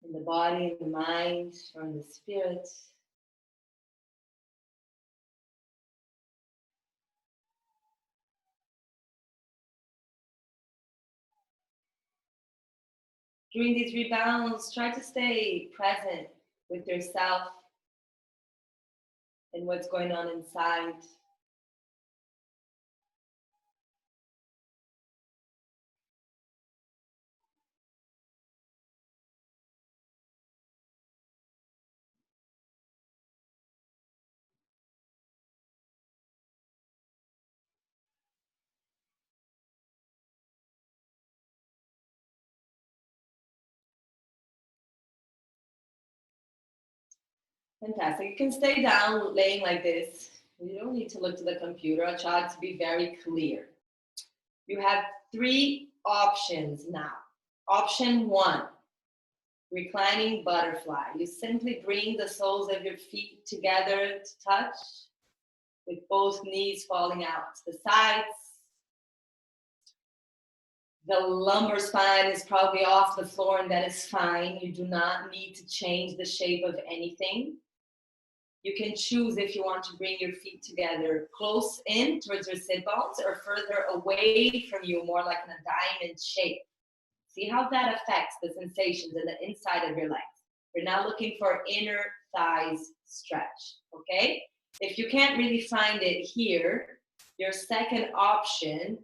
in the body, in the mind, or in the spirit? During these rebounds, try to stay present with yourself and what's going on inside. Fantastic. You can stay down laying like this. You don't need to look to the computer. I try to be very clear. You have 3 options now. Option 1, reclining butterfly. You simply bring the soles of your feet together to touch, with both knees falling out to the sides. The lumbar spine is probably off the floor, and that is fine. You do not need to change the shape of anything. You can choose if you want to bring your feet together close in towards your sit bones or further away from you, more like in a diamond shape. See how that affects the sensations in the inside of your legs. We're now looking for inner thighs stretch, okay? If you can't really find it here, your second option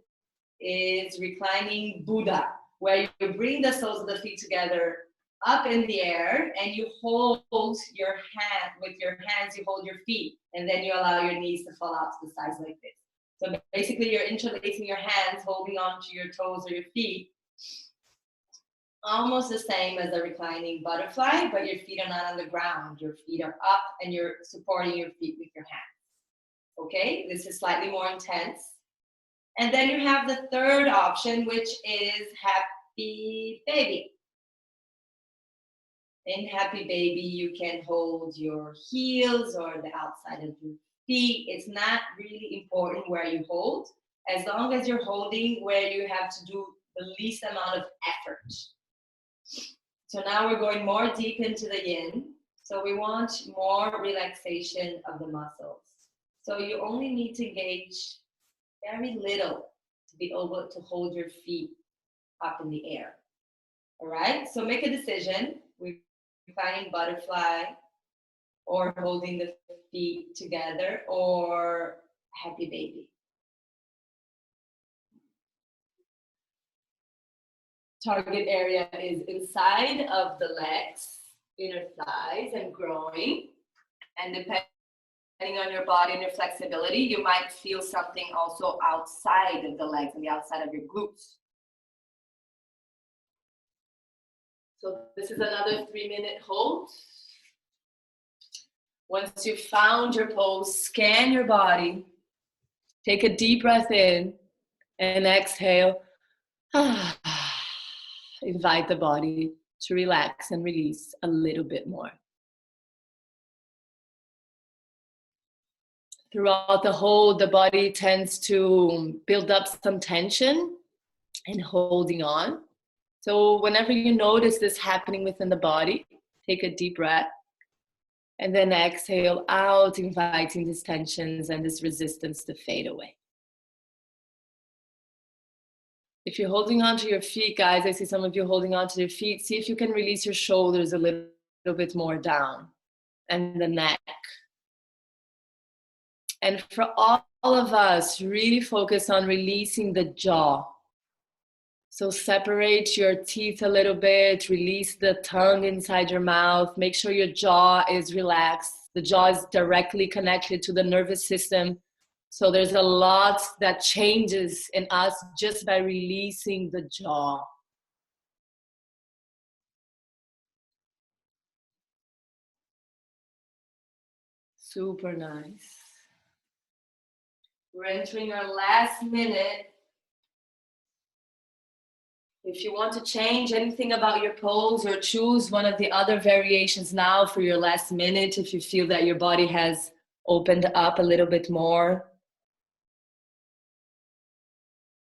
is reclining Buddha, where you bring the soles of the feet together up in the air and you hold your hand with your hands, you hold your feet, and then you allow your knees to fall out to the sides like this. So basically you're interlacing your hands, holding onto your toes or your feet, almost the same as a reclining butterfly, but your feet are not on the ground. Your feet are up and you're supporting your feet with your hands. Okay, this is slightly more intense. And then you have the third option, which is happy baby. In happy baby, you can hold your heels or the outside of your feet. It's not really important where you hold, as long as you're holding where you have to do the least amount of effort. So now we're going more deep into the yin. So we want more relaxation of the muscles. So you only need to engage very little to be able to hold your feet up in the air. All right, so make a decision. We're reclining butterfly or holding the feet together or happy baby. Target area is inside of the legs, inner thighs, and growing. And depending on your body and your flexibility, you might feel something also outside of the legs and the outside of your glutes. So this is another 3-minute hold. Once you've found your pose, scan your body. Take a deep breath in and exhale. Invite the body to relax and release a little bit more. Throughout the hold, the body tends to build up some tension and holding on. So whenever you notice this happening within the body, take a deep breath and then exhale out, inviting these tensions and this resistance to fade away. If you're holding on to your feet, guys, I see some of you holding on to your feet. See if you can release your shoulders a little bit more down and the neck. And for all of us, really focus on releasing the jaw. So separate your teeth a little bit, release the tongue inside your mouth, make sure your jaw is relaxed. The jaw is directly connected to the nervous system. So there's a lot that changes in us just by releasing the jaw. Super nice. We're entering our last minute. If you want to change anything about your pose or choose one of the other variations now for your last minute, if you feel that your body has opened up a little bit more.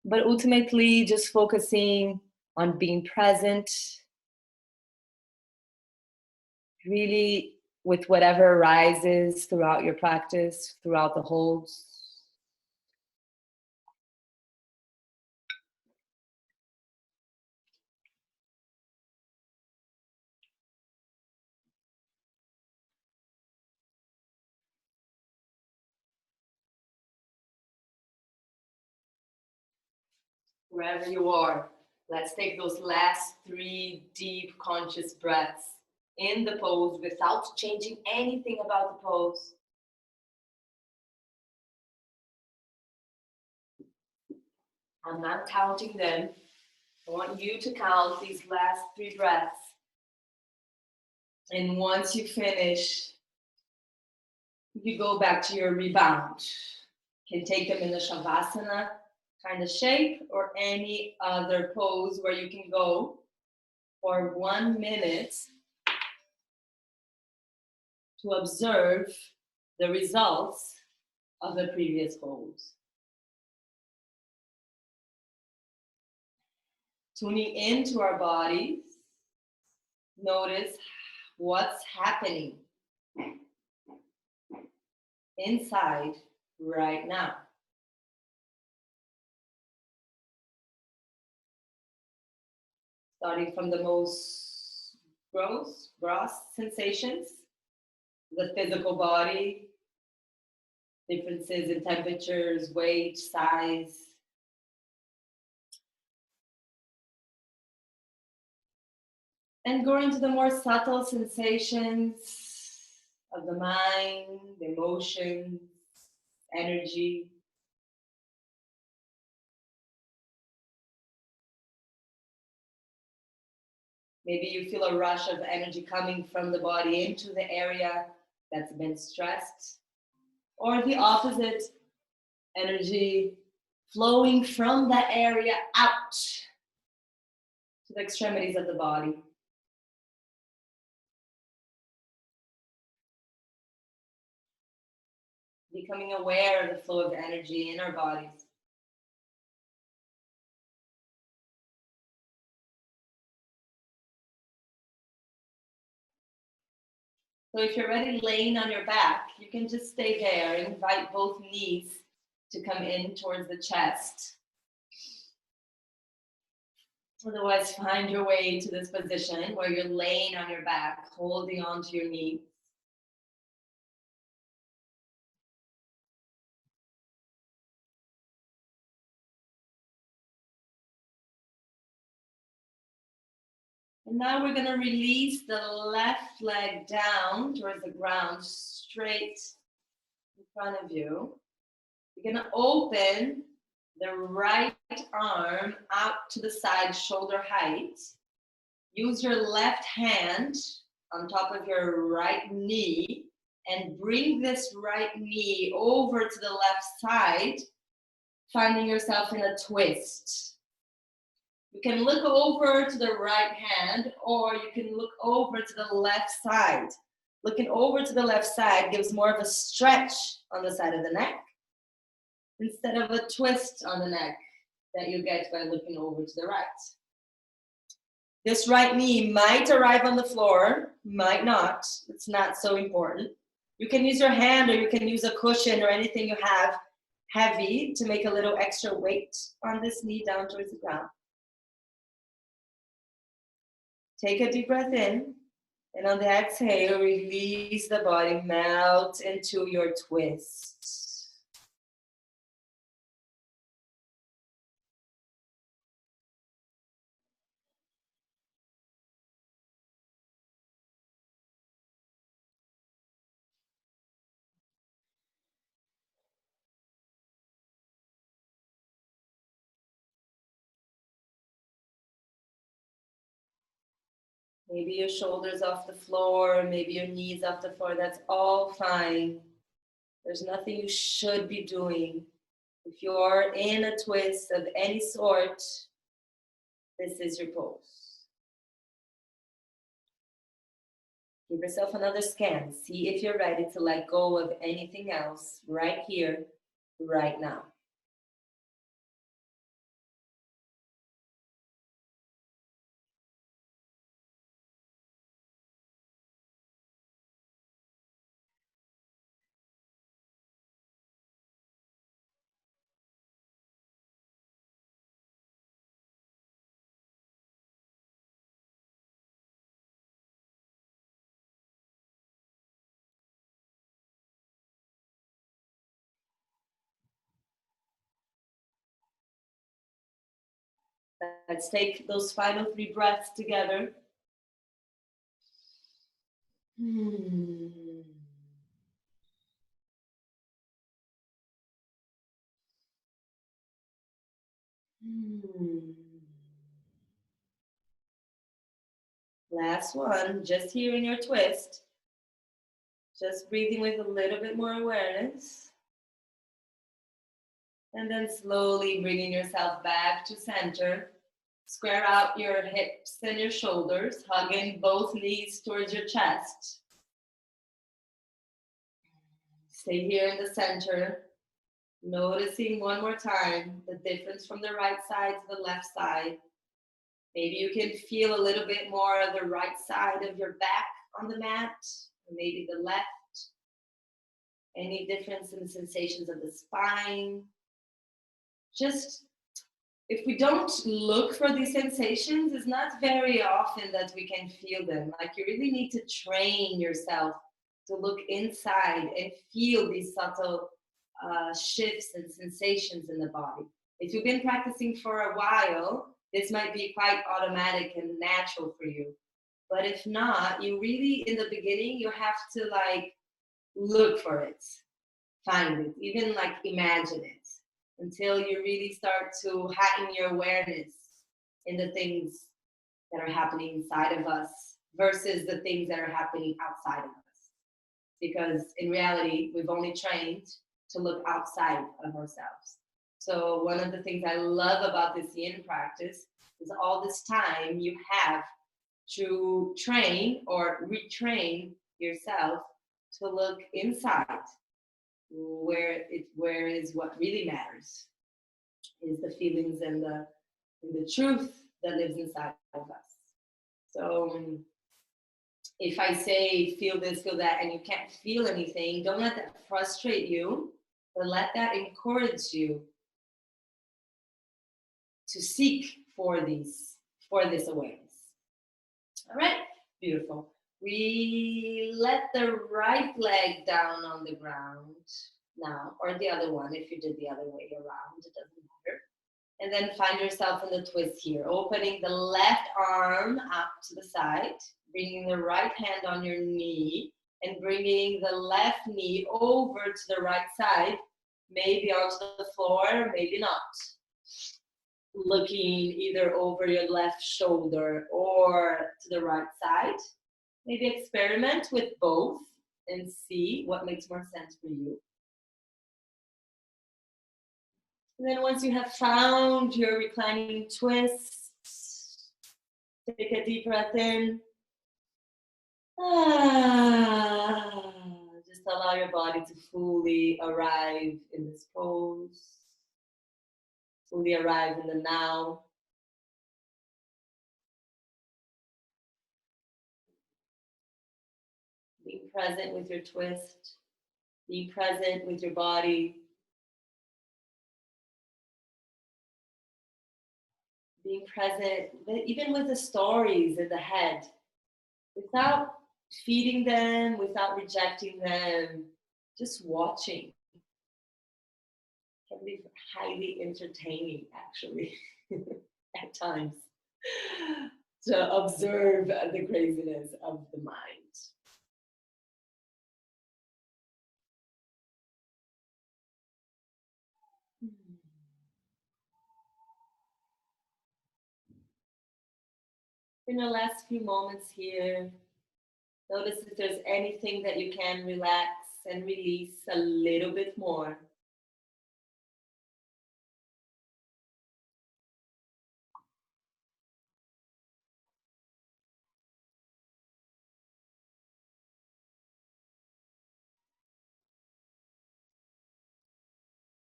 But ultimately, just focusing on being present, really with whatever arises throughout your practice, throughout the holds. Wherever you are, let's take those last 3 deep conscious breaths in the pose without changing anything about the pose. I'm not counting them. I want you to count these last 3 breaths. And once you finish, you go back to your rebound. You can take them in the Shavasana kind of shape or any other pose where you can go for 1 minute to observe the results of the previous pose. Tuning into our bodies, notice what's happening inside right now. Starting from the most gross sensations, the physical body, differences in temperatures, weight, size. And going to the more subtle sensations of the mind, the emotions, energy. Maybe you feel a rush of energy coming from the body into the area that's been stressed, or the opposite, energy flowing from that area out to the extremities of the body. Becoming aware of the flow of energy in our bodies. So if you're already laying on your back, you can just stay there. Invite both knees to come in towards the chest. Otherwise, find your way to this position where you're laying on your back, holding onto your knees. And now we're going to release the left leg down towards the ground, straight in front of you. You're going to open the right arm out to the side, shoulder height. Use your left hand on top of your right knee and bring this right knee over to the left side, finding yourself in a twist. You can look over to the right hand or you can look over to the left side. Looking over to the left side gives more of a stretch on the side of the neck instead of a twist on the neck that you get by looking over to the right. This right knee might arrive on the floor, might not. It's not so important. You can use your hand or you can use a cushion or anything you have heavy to make a little extra weight on this knee down towards the ground. Take a deep breath in, and on the exhale, release the body, melt into your twist. Maybe your shoulders off the floor, maybe your knees off the floor. That's all fine. There's nothing you should be doing. If you're in a twist of any sort, this is your pose. Give yourself another scan. See if you're ready to let go of anything else right here, right now. Let's take those final 3 breaths together. Last one, just here in your twist. Just breathing with a little bit more awareness. And then slowly bringing yourself back to center. Square out your hips and your shoulders, hugging both knees towards your chest. Stay here in the center. Noticing one more time the difference from the right side to the left side. Maybe you can feel a little bit more of the right side of your back on the mat, or maybe the left. Any difference in the sensations of the spine. Just, if we don't look for these sensations, it's not very often that we can feel them. Like, you really need to train yourself to look inside and feel these subtle shifts and sensations in the body. If you've been practicing for a while, this might be quite automatic and natural for you. But if not, you really, in the beginning, you have to like look for it, find it, even like imagine it, until you really start to heighten your awareness in the things that are happening inside of us versus the things that are happening outside of us. Because in reality, we've only trained to look outside of ourselves. So one of the things I love about this yin practice is all this time you have to train or retrain yourself to look inside, where is what really matters, is the feelings and the truth that lives inside of us. So if I say feel this, feel that, and you can't feel anything, don't let that frustrate you, but let that encourage you to seek for this awareness. All right, beautiful. We let the right leg down on the ground now, or the other one if you did the other way around, it doesn't matter. And then find yourself in the twist here, opening the left arm out to the side, bringing the right hand on your knee, and bringing the left knee over to the right side, maybe onto the floor, maybe not. Looking either over your left shoulder or to the right side. Maybe experiment with both and see what makes more sense for you. And then once you have found your reclining twist, take a deep breath in. Just allow your body to fully arrive in this pose. Fully arrive in the now. Being present with your twist. Being present with your body. Being present even with the stories in the head, without feeding them, without rejecting them, just watching. Can be highly entertaining, actually, at times, to observe the craziness of the mind. In the last few moments here, notice if there's anything that you can relax and release a little bit more.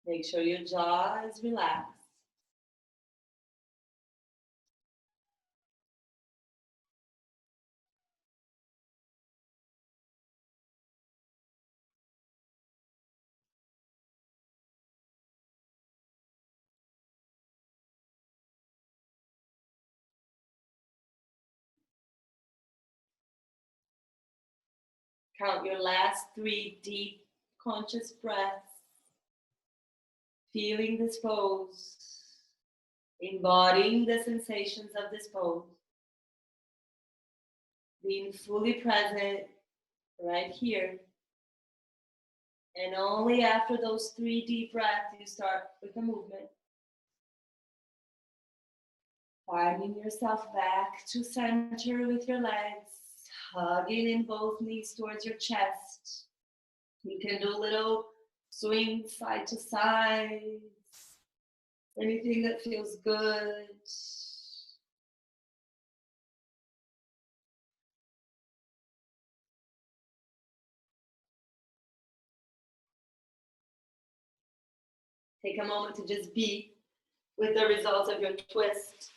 Make sure your jaw is relaxed. Count your last 3 deep conscious breaths, feeling this pose, embodying the sensations of this pose, being fully present right here. And only after those 3 deep breaths, you start with the movement. Finding yourself back to center with your legs, hugging in both knees towards your chest. You can do little swings side to side, anything that feels good. Take a moment to just be with the results of your twist.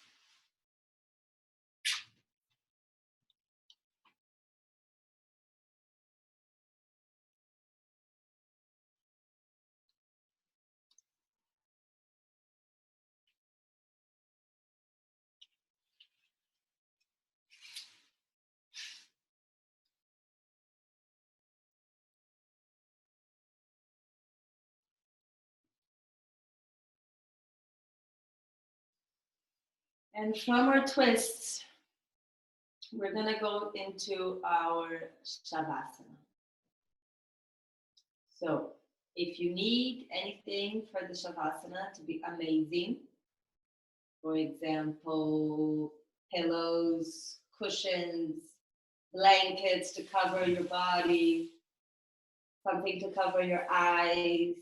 And from our twists, we're going to go into our Shavasana. So if you need anything for the Shavasana to be amazing, for example, pillows, cushions, blankets to cover your body, something to cover your eyes,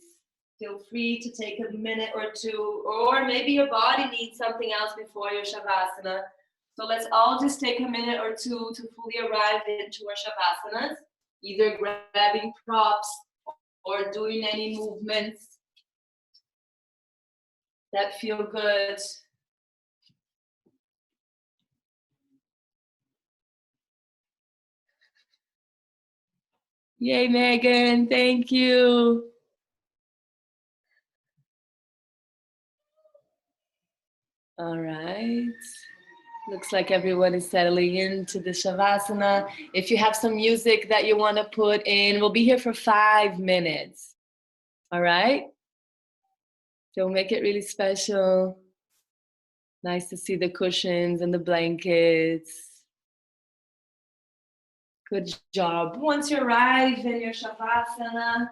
feel free to take a minute or two, or maybe your body needs something else before your Shavasana. So let's all just take a minute or two to fully arrive into our Shavasanas, either grabbing props or doing any movements that feel good. Yay, Megan, thank you. All right. Looks like everyone is settling into the Shavasana. If you have some music that you want to put in, we'll be here for 5 minutes. All right? So make it really special. Nice to see the cushions and the blankets. Good job. Once you arrive in your Shavasana,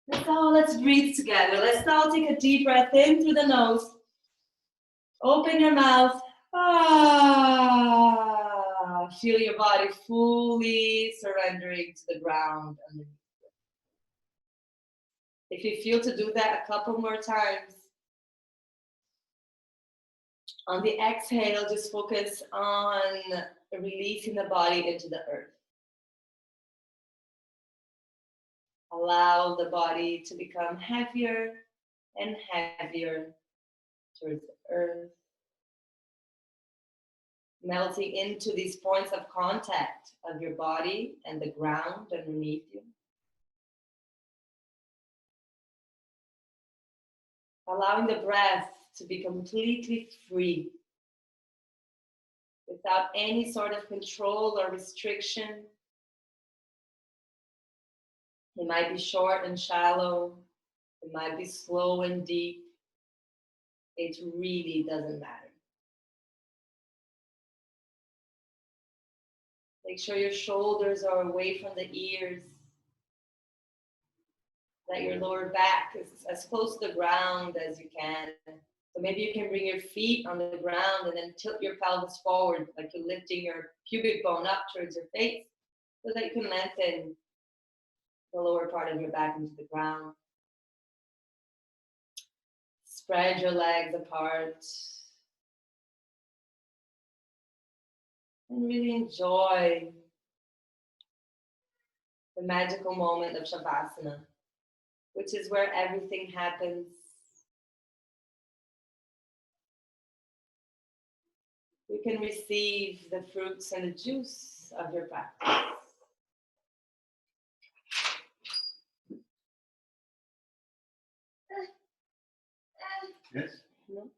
let's breathe together. Let's all take a deep breath in through the nose. Open your mouth. Feel your body fully surrendering to the ground underneath. If you feel to do that a couple more times, on the exhale, just focus on releasing the body into the earth. Allow the body to become heavier and heavier towards the earth, melting into these points of contact of your body and the ground underneath you. Allowing the breath to be completely free, without any sort of control or restriction. It might be short and shallow. It might be slow and deep. It really doesn't matter. Make sure your shoulders are away from the ears. That your lower back is as close to the ground as you can. So maybe you can bring your feet on the ground and then tilt your pelvis forward, like you're lifting your pubic bone up towards your face, so that you can lengthen the lower part of your back into the ground. Spread your legs apart. And really enjoy the magical moment of Shavasana. which is where everything happens. You can receive the fruits and the juice of your practice. Yes? No?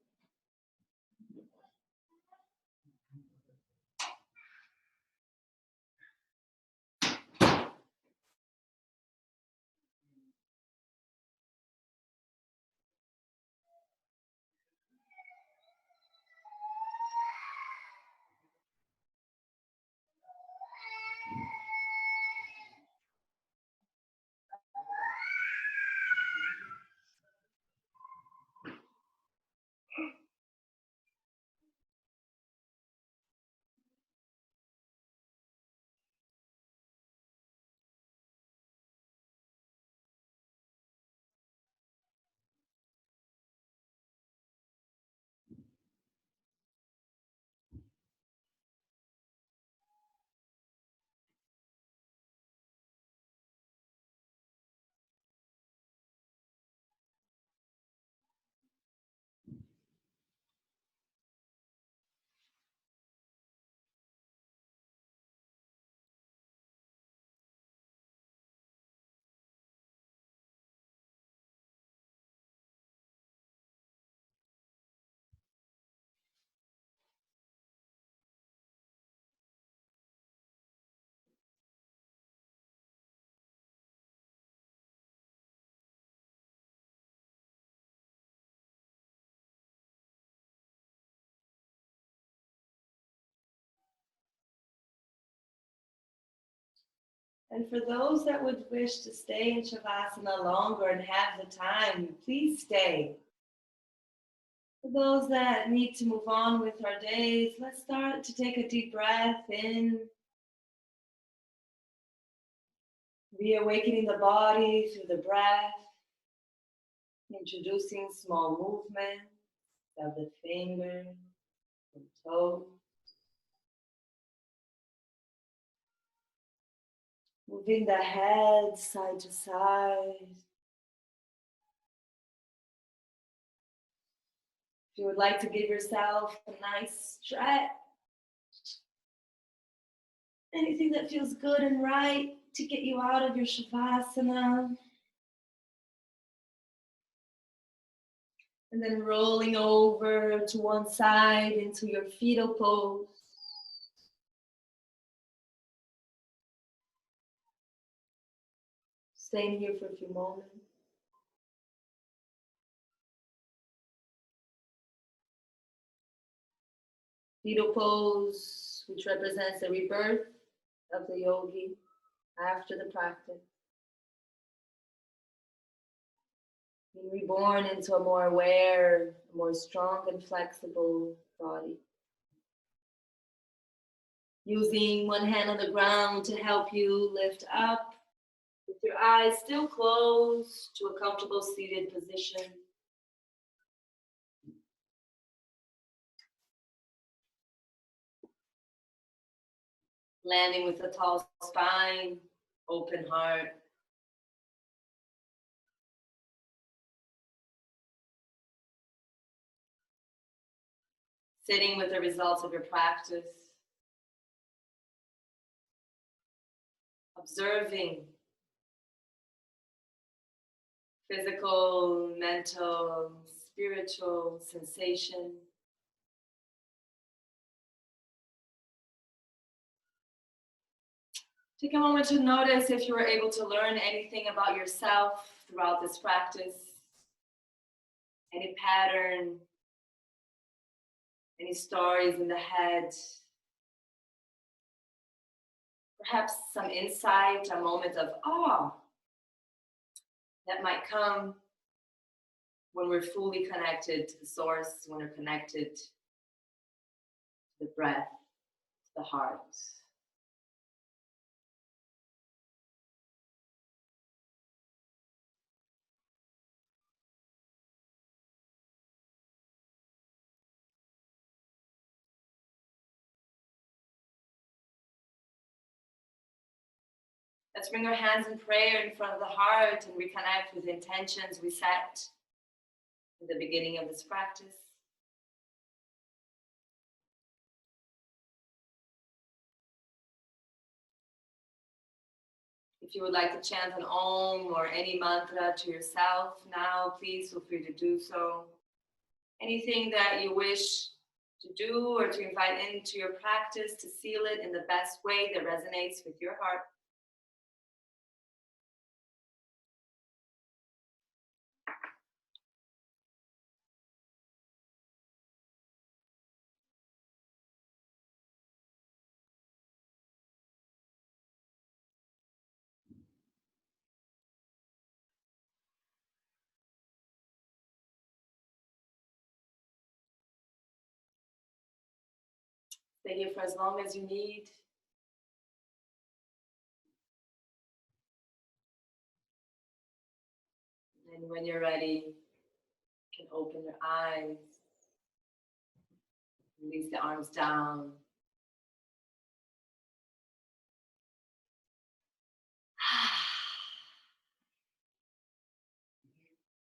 And for those that would wish to stay in Shavasana longer and have the time, please stay. For those that need to move on with our days, let's start to take a deep breath in. Reawakening the body through the breath. Introducing small movements of the fingers and toes. Moving the head side to side. If you would like to give yourself a nice stretch, anything that feels good and right to get you out of your Shavasana. And then rolling over to one side into your fetal pose. Staying here for a few moments. Fetal pose, which represents the rebirth of the yogi after the practice. Being reborn into a more aware, more strong and flexible body. Using one hand on the ground to help you lift up with your eyes still closed to a comfortable seated position. Landing with a tall spine, open heart. Sitting with the results of your practice. Observing physical, mental, spiritual sensation. Take a moment to notice if you were able to learn anything about yourself throughout this practice. Any pattern, any stories in the head. Perhaps some insight, a moment of awe that might come when we're fully connected to the source, when we're connected to the breath, to the heart. Let's bring our hands in prayer in front of the heart and reconnect with the intentions we set in the beginning of this practice. If you would like to chant an Om or any mantra to yourself now, please feel free to do so. Anything that you wish to do or to invite into your practice to seal it in the best way that resonates with your heart. Stay here for as long as you need. And when you're ready, you can open your eyes. Release the arms down.